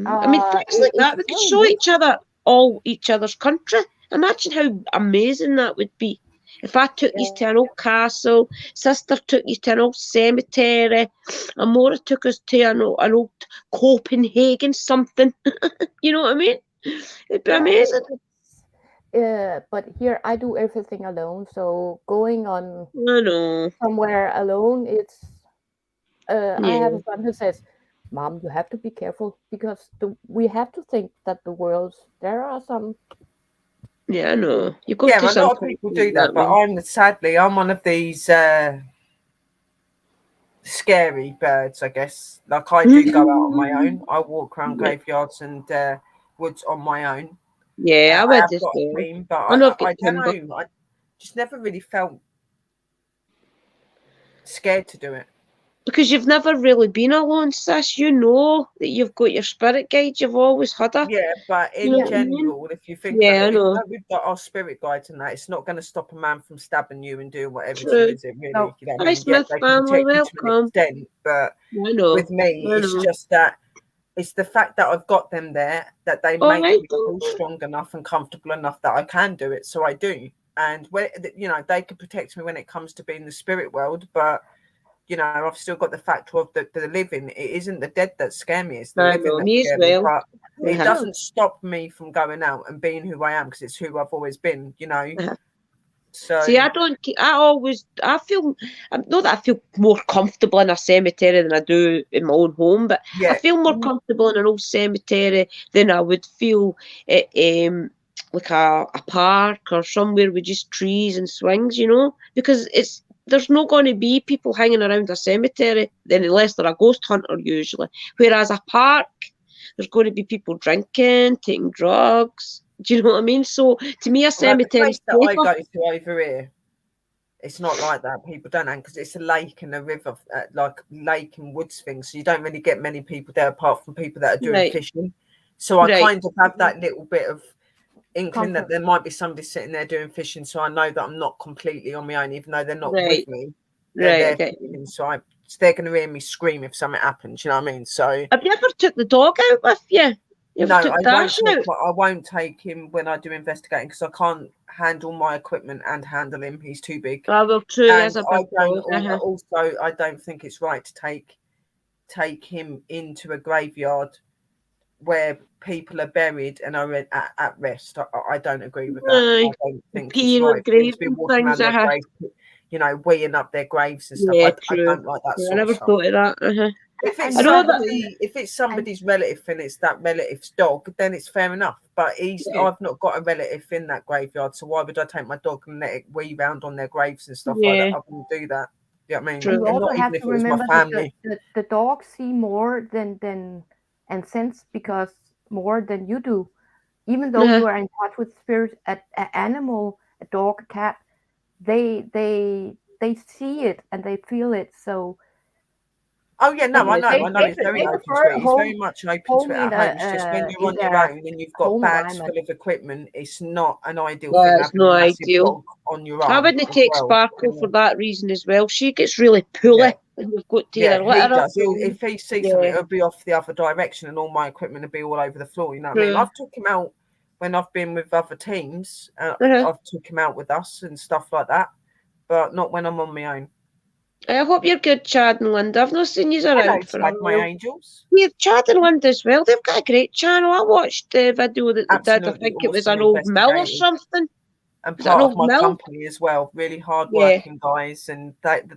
Speaker 1: I mean, things like
Speaker 4: It's
Speaker 1: that, we could
Speaker 4: still
Speaker 1: show
Speaker 4: in use.
Speaker 1: each other's country. Imagine how amazing that would be. If I took you to an old castle, sister took you to an old cemetery, and Maura took us to an old Copenhagen something. You know what I mean? It'd be
Speaker 4: Yeah,
Speaker 1: amazing.
Speaker 4: but here I do everything alone. So going on
Speaker 1: I know.
Speaker 4: somewhere alone, it's I have
Speaker 1: Yeah.
Speaker 4: a son who says, "Mom, you have to be careful because we have to think that the world's there are some."
Speaker 1: Yeah, I know. You go
Speaker 3: Yeah,
Speaker 1: to
Speaker 3: a
Speaker 1: some
Speaker 3: lot of
Speaker 1: countries
Speaker 3: people do that,
Speaker 1: that
Speaker 3: but
Speaker 1: way.
Speaker 3: sadly I'm one of these scary birds, I guess. Like I do go out on my own. I walk around graveyards and woods on my own.
Speaker 1: Yeah, I
Speaker 3: I
Speaker 1: would
Speaker 3: have
Speaker 1: as
Speaker 3: got a
Speaker 1: well.
Speaker 3: team, but
Speaker 1: I know I've got
Speaker 3: I don't
Speaker 1: timber.
Speaker 3: know. I just never really felt scared to do it.
Speaker 1: Because you've never really been alone, sis. You know that you've got your spirit guide. You've always had her.
Speaker 3: Yeah, but
Speaker 1: You know
Speaker 3: in
Speaker 1: what I mean?
Speaker 3: general, if you think about
Speaker 1: Yeah, I
Speaker 3: it, if
Speaker 1: know.
Speaker 3: we've got our spirit guides and that, it's not going to stop a man from stabbing you and doing whatever to you,
Speaker 1: True.
Speaker 3: is it really?
Speaker 4: No,
Speaker 3: You know what I
Speaker 1: Hi,
Speaker 3: mean? Yeah,
Speaker 1: Smith
Speaker 3: they can
Speaker 1: family.
Speaker 3: protect you to an
Speaker 1: Welcome.
Speaker 3: extent, but
Speaker 1: I know.
Speaker 3: with me,
Speaker 1: I
Speaker 3: it's
Speaker 1: know.
Speaker 3: just that it's the fact that I've got them there that they
Speaker 1: All
Speaker 3: make
Speaker 1: right.
Speaker 3: me feel strong enough and comfortable enough that I can do it. So I do. And when they can protect me when it comes to being the spirit world, but I've still got the factor of the living. It isn't the dead that scare me; it's the
Speaker 1: I
Speaker 3: living
Speaker 1: know.
Speaker 3: that
Speaker 1: Me as
Speaker 3: scare me.
Speaker 1: well.
Speaker 3: But it
Speaker 1: Uh-huh.
Speaker 3: doesn't stop me from going out and being who I am because it's who I've always been.
Speaker 1: Uh-huh.
Speaker 3: So
Speaker 1: See, I feel, not that I feel more comfortable in a cemetery than I do in my own home, but I
Speaker 3: yeah,
Speaker 1: feel more comfortable in an old cemetery than I would feel at like a park or somewhere with just trees and swings, because there's not going to be people hanging around a cemetery then unless they're a ghost hunter usually. Whereas a park, there's going to be people drinking, taking drugs. Do you know what I mean? So to me, a
Speaker 3: like the
Speaker 1: cemetery's
Speaker 3: place that I
Speaker 1: safer.
Speaker 3: go to over here, it's not like that. People don't know because it's a lake and a river, like lake and woods thing. So you don't really get many people there apart from people that are doing
Speaker 1: Right,
Speaker 3: fishing. So I
Speaker 1: right,
Speaker 3: kind of have that little bit of inkling that
Speaker 4: comfort.
Speaker 3: there might be somebody sitting there doing fishing. So I know that I'm not completely on my own, even though they're not
Speaker 1: right,
Speaker 3: with me. They're
Speaker 1: right.
Speaker 3: there
Speaker 1: Okay.
Speaker 3: fishing. So they're going to hear me scream if something happens. You know what I mean? So
Speaker 1: Have you ever took the dog out with you? You ever
Speaker 3: no,
Speaker 1: took Dash out?
Speaker 3: I won't take him when I do investigating because I can't handle my equipment and handle him. He's too big.
Speaker 1: I will true
Speaker 3: And
Speaker 1: as a big dog. Uh-huh.
Speaker 3: I don't think it's right to take him into a graveyard where people are buried and are at rest. I don't agree with that. I
Speaker 1: Aye.
Speaker 3: don't think it's
Speaker 1: Peeing on
Speaker 3: right for them to
Speaker 1: graves
Speaker 3: be
Speaker 1: and
Speaker 3: walking
Speaker 1: things.
Speaker 3: around their
Speaker 1: Uh-huh.
Speaker 3: graves, weighing up their graves and stuff.
Speaker 1: Yeah,
Speaker 3: I
Speaker 1: true.
Speaker 3: don't like that
Speaker 1: Yeah, I
Speaker 3: sort of
Speaker 1: never
Speaker 3: stuff.
Speaker 1: thought of that. Uh-huh.
Speaker 4: And
Speaker 1: I
Speaker 4: you
Speaker 1: know
Speaker 4: have
Speaker 1: that.
Speaker 4: to,
Speaker 3: If it's
Speaker 4: and
Speaker 3: somebody's relative and it's that relative's dog, then it's fair enough. But
Speaker 1: Yeah,
Speaker 3: I've not got a relative in that graveyard, so why would I take my dog and let it wee round on their graves and stuff like that?
Speaker 1: yeah,
Speaker 3: I wouldn't do that. You know what I mean?
Speaker 4: and you
Speaker 1: true.
Speaker 3: And
Speaker 4: also
Speaker 3: not even
Speaker 4: have
Speaker 3: if
Speaker 4: to
Speaker 3: it was my
Speaker 4: remember that
Speaker 3: family.
Speaker 4: the dogs see more than and sense because more than you do. Even though
Speaker 1: Uh-huh.
Speaker 4: you are in touch with spirit, an animal, a dog, a cat, they see it and they feel it. So
Speaker 3: Oh yeah, no,
Speaker 1: Yeah,
Speaker 3: I know,
Speaker 4: they
Speaker 3: I know.
Speaker 4: they,
Speaker 3: He's very
Speaker 4: they
Speaker 3: open to
Speaker 4: prefer
Speaker 3: it. He's very much open to
Speaker 4: home
Speaker 3: it at home. It's just when you're
Speaker 4: in
Speaker 3: on your
Speaker 4: their
Speaker 3: own and you've got
Speaker 4: home
Speaker 3: bags
Speaker 4: environment.
Speaker 3: full of equipment, it's not an ideal thing
Speaker 1: yeah, it's
Speaker 3: having a
Speaker 1: not
Speaker 3: massive
Speaker 1: ideal.
Speaker 3: dog on your
Speaker 1: I
Speaker 3: arm
Speaker 1: wouldn't
Speaker 3: as
Speaker 1: take
Speaker 3: well.
Speaker 1: Sparkle for that reason as well. She gets really
Speaker 3: Yeah.
Speaker 1: pulley and you've got to
Speaker 3: Yeah,
Speaker 1: either
Speaker 3: he
Speaker 1: let her up
Speaker 3: does.
Speaker 1: or
Speaker 3: If he sees something,
Speaker 1: yeah,
Speaker 3: it'll be off the other direction, and all my equipment will be all over the floor. You know what I mean?
Speaker 1: true.
Speaker 3: I've took him out when I've been with other teams.
Speaker 1: Uh-huh.
Speaker 3: I've took him out with us and stuff like that, but not when I'm on my own.
Speaker 1: I hope you're good, Chad and Linda. I've not seen you
Speaker 3: Hello,
Speaker 1: around for a
Speaker 3: Chad, my
Speaker 1: while.
Speaker 3: angels.
Speaker 1: Yeah, Chad and Linda as well. They've got a great channel. I watched the video that they did. I
Speaker 3: Absolutely
Speaker 1: think it was
Speaker 3: awesome
Speaker 1: an old mill or
Speaker 3: investigators.
Speaker 1: something.
Speaker 3: And
Speaker 1: Was it an
Speaker 3: part of
Speaker 1: old
Speaker 3: my
Speaker 1: mill?
Speaker 3: company as well. Really hard-working guys, and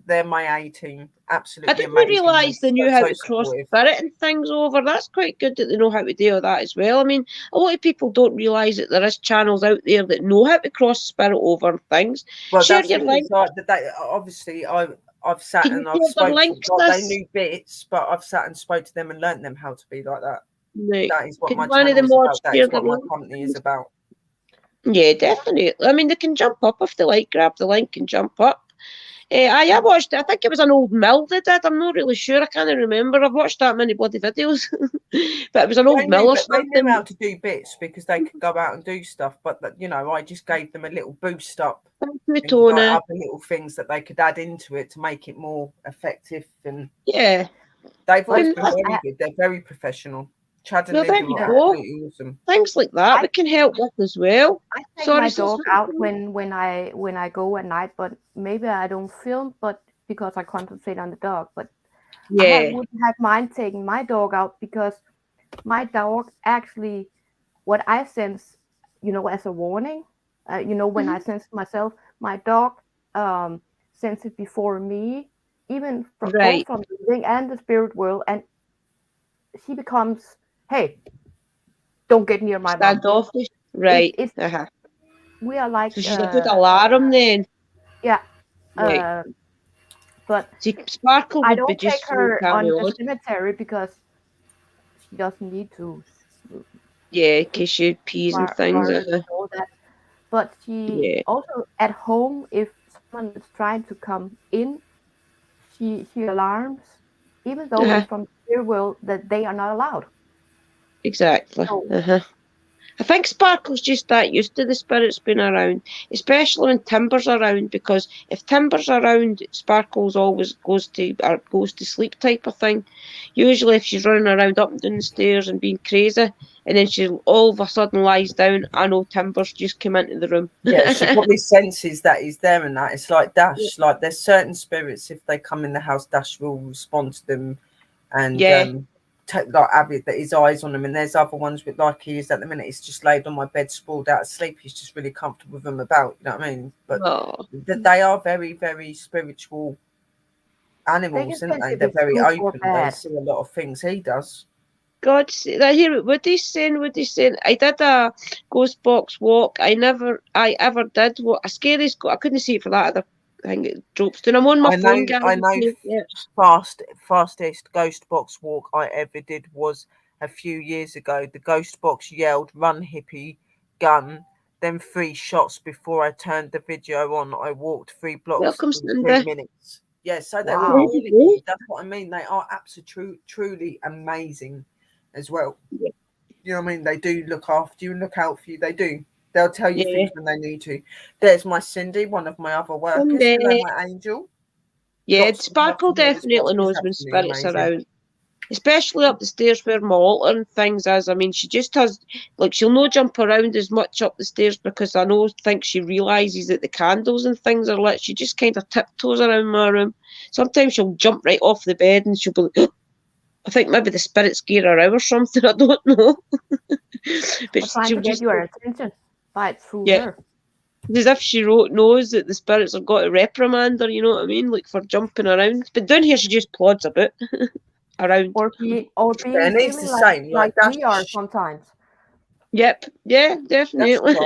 Speaker 3: they're my A team.
Speaker 1: I
Speaker 3: Absolutely
Speaker 1: didn't
Speaker 3: amazing.
Speaker 1: realise they knew how
Speaker 3: so
Speaker 1: to cross
Speaker 3: supportive.
Speaker 1: spirit and things over. That's quite good that they know how to do that as well. I mean, a lot of people don't realise that there is channels out there that know how to cross spirit over things.
Speaker 3: Well,
Speaker 1: Share
Speaker 3: that's
Speaker 1: your link.
Speaker 3: obviously I've sat
Speaker 1: Can
Speaker 3: and
Speaker 1: you
Speaker 3: I've
Speaker 1: share the
Speaker 3: spoke to
Speaker 1: links?
Speaker 3: like, they knew bits, but I've sat and spoke to them and learnt them how to be like that.
Speaker 1: Right.
Speaker 3: That is what
Speaker 1: Can
Speaker 3: my
Speaker 1: one of
Speaker 3: channel
Speaker 1: the
Speaker 3: is
Speaker 1: mods
Speaker 3: about. That
Speaker 1: share
Speaker 3: is
Speaker 1: the
Speaker 3: what my
Speaker 1: link?
Speaker 3: company is about.
Speaker 1: Yeah, definitely. I mean, they can jump up if they like. Grab the link and jump up. I watched it. I think it was an old mill they did. I'm not really sure. I can't remember. I've watched that many bloody videos. But it was an old mill or
Speaker 3: They knew
Speaker 1: something.
Speaker 3: how to do bits because they could go out and do stuff. But I just gave them a little boost up. And
Speaker 1: Tona.
Speaker 3: other little things that they could add into it to make it more effective. And
Speaker 1: Yeah.
Speaker 3: they've always
Speaker 1: And
Speaker 3: been very good. They're very professional. Chad and
Speaker 1: well, there
Speaker 3: Linda
Speaker 1: you
Speaker 3: are
Speaker 1: go.
Speaker 3: absolutely awesome.
Speaker 1: Things like that we can help with as well.
Speaker 4: I take
Speaker 1: Sorry,
Speaker 4: my
Speaker 1: so
Speaker 4: dog out when I go at night, but maybe I don't film, but because I concentrate on the dog. But
Speaker 1: yeah.
Speaker 4: wouldn't have mind taking my dog out because my dog actually, what I sense, as a warning, when I sense myself, my dog sense it before me, even from both
Speaker 1: Right.
Speaker 4: from the living and the spirit world, and she becomes, hey, don't get near my mom.
Speaker 1: Standoffish. Right.
Speaker 4: It's we are like
Speaker 1: So she's a good alarm then.
Speaker 4: yeah.
Speaker 1: Right.
Speaker 4: But
Speaker 1: See, Sparkle
Speaker 4: I
Speaker 1: would be
Speaker 4: don't take
Speaker 1: just
Speaker 4: her
Speaker 1: carry
Speaker 4: on the
Speaker 1: on.
Speaker 4: cemetery because she doesn't need to.
Speaker 1: Yeah, in case she pees and things.
Speaker 4: All that. But she also at home, if someone is trying to come in, she alarms, even though it's from the spirit world, that they are not allowed.
Speaker 1: Exactly.
Speaker 4: So,
Speaker 1: I think Sparkle's just that used to the spirits being around, especially when Timber's around, because if Timber's around, Sparkle's always goes to sleep type of thing. Usually if she's running around up and down the stairs and being crazy, and then she all of a sudden lies down, I know Timber's just come into the room.
Speaker 3: Yeah, she probably senses that he's there and that. It's like Dash, like there's certain spirits, if they come in the house, Dash will respond to them and take like avid that his eyes on them. And there's other ones with like he is at the minute, he's just laid on my bed sprawled out asleep. He's just really comfortable with them about, you know what I mean? But they are very, very spiritual animals, aren't they? They're very open. They see a lot of things. He does.
Speaker 1: God, I hear what Woody's saying. I did a ghost box walk. I ever did what a scary. I couldn't see it for that other thing. It drops. And I'm on my phone, guys.
Speaker 3: I know. Fastest ghost box walk I ever did was a few years ago. The ghost box yelled, "Run, hippie, gun!" Then 3 shots before I turned the video on. I walked 3 blocks in 3 minutes. Yeah, so they were really good. That's what I mean. They are absolutely, truly amazing as well.
Speaker 1: Yeah.
Speaker 3: You know what I mean? They do look after you and look out for you. They do. They'll tell you things when they need to. There's my Cindy, one of my other workers. Hello, my angel.
Speaker 1: Yeah, Sparkle definitely knows when spirits are around. Especially up the stairs where my altar and things is. I mean, she just has, like, she'll not jump around as much up the stairs because I think she realises that the candles and things are lit. She just kind of tiptoes around my room. Sometimes she'll jump right off the bed and she'll be like, I think maybe the spirit scare her out or something. I don't know.
Speaker 4: But trying to get your attention by through her.
Speaker 1: As if she knows that the spirits have got to reprimand her, you know what I mean? Like for jumping around. But down here she just plods a bit around.
Speaker 4: Or being
Speaker 3: and it's the same,
Speaker 4: like we are sometimes.
Speaker 1: Yep, yeah, definitely.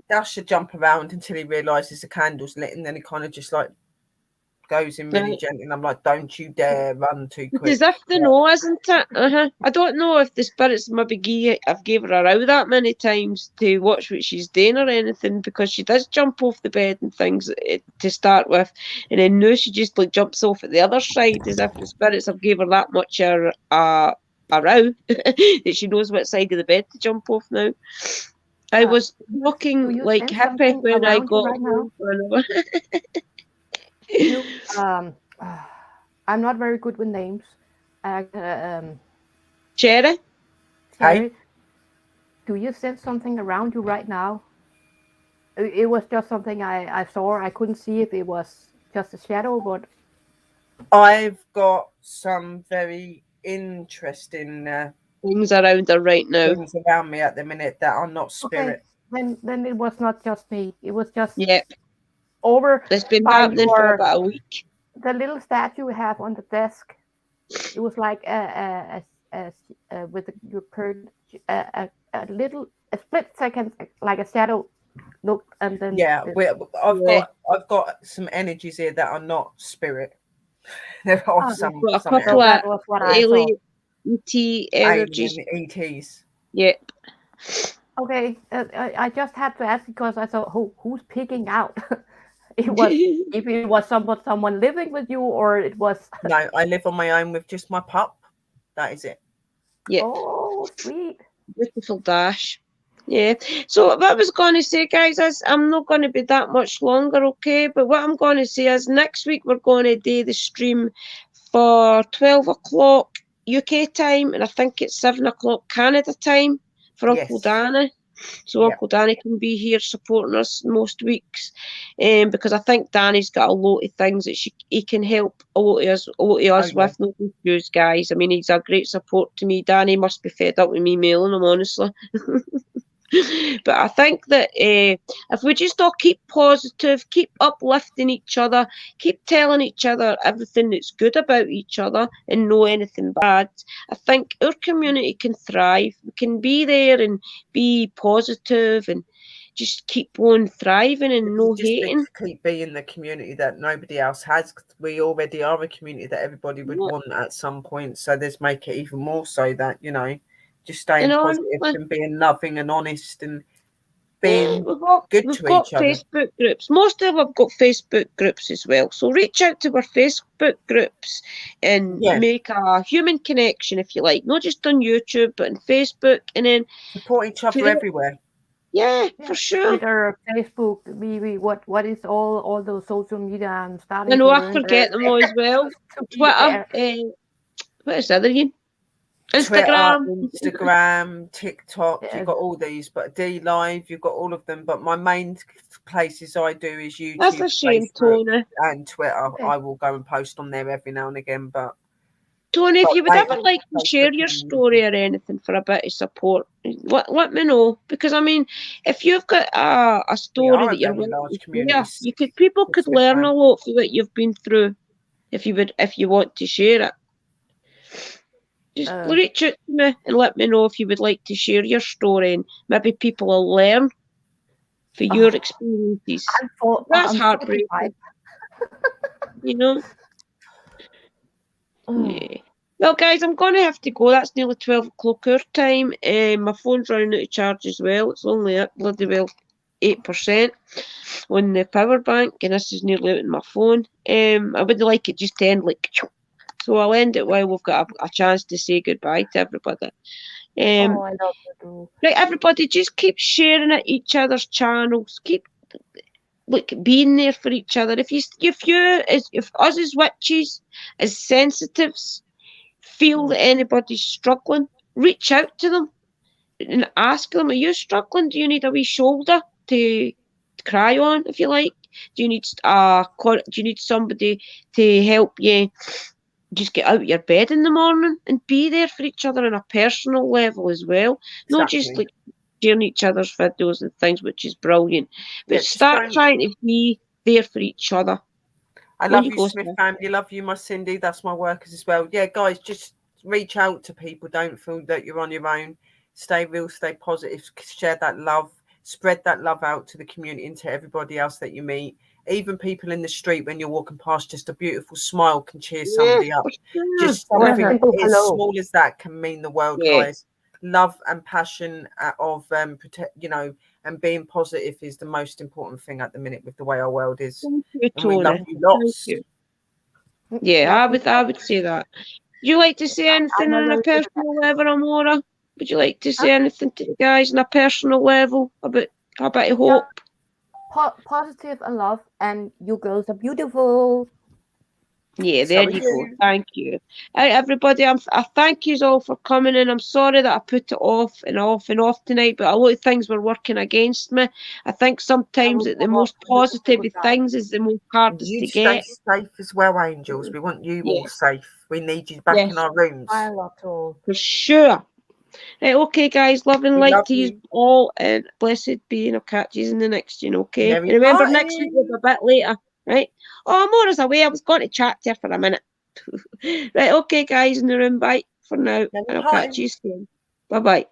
Speaker 3: Dash should jump around until he realises the candle's lit, and then he kind of just like goes in really gently, and I'm like, don't you dare run too quick.
Speaker 1: As if they know, isn't it? I don't know if the spirits maybe I've gave her a row that many times to watch what she's doing or anything, because she does jump off the bed and things to start with, and then now she just like jumps off at the other side, as if the spirits have gave her that much a row that she knows what side of the bed to jump off now. I was walking like hippie when I got
Speaker 4: right home. I'm not very good with names.
Speaker 1: Cherry?
Speaker 3: Hi.
Speaker 4: Do you sense something around you right now? It was just something I saw. I couldn't see if it was just a shadow, but
Speaker 3: I've got some very interesting
Speaker 1: things around her right now.
Speaker 3: things around me at the minute that are not spirit.
Speaker 4: Okay, then it was not just me. It was just
Speaker 1: Yep,
Speaker 4: over
Speaker 1: it's been
Speaker 4: by
Speaker 1: happening for about a week.
Speaker 4: the little statue we have on the desk. It was like with your curtain, a little a split second, like a shadow look, and then
Speaker 3: Yeah, I've
Speaker 1: Yeah.
Speaker 3: got some energies here that are not spirit. There are
Speaker 4: Oh,
Speaker 3: some
Speaker 1: Got a
Speaker 4: so
Speaker 1: couple of
Speaker 4: that was what I saw.
Speaker 1: alien ET energies.
Speaker 3: alien ETs.
Speaker 1: Yep.
Speaker 4: Okay, I just had to ask because I thought, who's picking out? It was if it was someone living with you, or it was.
Speaker 3: No, I live on my own with just my pup. That is it.
Speaker 1: Yep.
Speaker 4: Oh, sweet.
Speaker 1: Beautiful dash. Yeah. So what I was going to say, guys, is I'm not going to be that much longer, okay? But what I'm going to say is next week we're going to do the stream for 12 o'clock UK time, and I think it's 7 o'clock Canada time for Uncle
Speaker 3: Yes.
Speaker 1: Danny. So
Speaker 3: Yeah.
Speaker 1: Uncle Danny can be here supporting us most weeks, because I think Danny's got a lot of things that he can help a lot of us
Speaker 3: yeah.
Speaker 1: with. No issues, guys. I mean, he's a great support to me. Danny must be fed up with me mailing him, honestly. But I think that if we just all keep positive, keep uplifting each other, keep telling each other everything that's good about each other and no anything bad, I think our community can thrive. We can be there and be positive and just keep on thriving and no hating.
Speaker 3: Keep being the community that nobody else has. We already are a community that everybody would want at some point. So let's make it even more so that, just staying positive and being loving and honest and being good to each other.
Speaker 1: Facebook groups. Most of them have got Facebook groups as well. So reach out to our Facebook groups and make a human connection, if you like. Not just on YouTube, but on Facebook, and then
Speaker 3: support each other everywhere.
Speaker 1: Yeah, for sure.
Speaker 4: Twitter, Facebook, what is all those social media I'm starting
Speaker 1: I know,
Speaker 4: to
Speaker 1: I
Speaker 4: learn
Speaker 1: forget them all as well. Twitter, what is the other one?
Speaker 3: Instagram, TikTok, you've got all these, but D Live, you've got all of them. But my main places I do is YouTube,
Speaker 1: that's a shame, Tony,
Speaker 3: and Twitter. Okay. I will go and post on there every now and again. But
Speaker 1: Tony, if you would ever like to share your story or anything for a bit of support, let me know. Because I mean, if you've got a story that you're willing to share, people could learn a lot from what you've been through. If you want to share it. Just reach out to me and let me know if you would like to share your story, and maybe people will learn for your experiences. That's heartbreaking. Yeah. Well, guys, I'm going to have to go. That's nearly 12 o'clock our time. My phone's running out of charge as well. It's only at bloody well 8% on the power bank, and this is nearly out on my phone. I would like it just to end like... So I'll end it while we've got a chance to say goodbye to everybody.
Speaker 4: I love you too.
Speaker 1: Right, everybody, just keep sharing at each other's channels. Keep being there for each other. If us as witches, as sensitives, feel that anybody's struggling, reach out to them and ask them, are you struggling? Do you need a wee shoulder to cry on, if you like? Do you need somebody to help you just get out of your bed in the morning and be there for each other on a personal level as well? Exactly. Not just like sharing each other's videos and things, which is brilliant, but start trying to be there for each other.
Speaker 3: I love you, Smith family. Love you, my Cindy. That's my workers as well. Yeah, guys, just reach out to people. Don't feel that you're on your own. Stay real, stay positive, share that love, spread that love out to the community and to everybody else that you meet. Even people in the street, when you're walking past, just a beautiful smile can cheer somebody up. Just something as small as that can mean the world, guys. Love and passion of and being positive is the most important thing at the minute with the way our world is.
Speaker 1: Thank you,
Speaker 3: and we love you lots.
Speaker 1: Yeah, I would say that. Would you like to say anything on a personal level, Amora? Would you like to say anything to the guys on a personal level about hope?
Speaker 4: Positive and love, and you girls are beautiful.
Speaker 1: Yeah,
Speaker 3: So
Speaker 1: there
Speaker 3: are
Speaker 1: you go.
Speaker 3: you.
Speaker 1: Thank you. Everybody, I thank you all for coming in. I'm sorry that I put it off and off and off tonight, but a lot of things were working against me. I think sometimes that the most positive of things is the most hardest
Speaker 3: You
Speaker 1: to
Speaker 3: stay
Speaker 1: get.
Speaker 3: safe as well, angels. We want you all
Speaker 1: Yes,
Speaker 3: safe. We need you back in
Speaker 1: yes,
Speaker 3: our rooms.
Speaker 4: I love all.
Speaker 1: for sure. Right, okay, guys. Love and
Speaker 3: We
Speaker 1: light
Speaker 3: love
Speaker 1: to you
Speaker 3: you.
Speaker 1: all, and blessed be, and I'll catch you in the next one, okay?
Speaker 3: Merry
Speaker 1: And remember, next week
Speaker 3: party.
Speaker 1: we'll be a bit later, right? Oh, Maura's away. I was going to chat to her for a minute. Right, okay, guys, in the room. Bye for now, and
Speaker 3: Merry
Speaker 1: I'll catch
Speaker 3: party.
Speaker 1: you soon. Bye bye.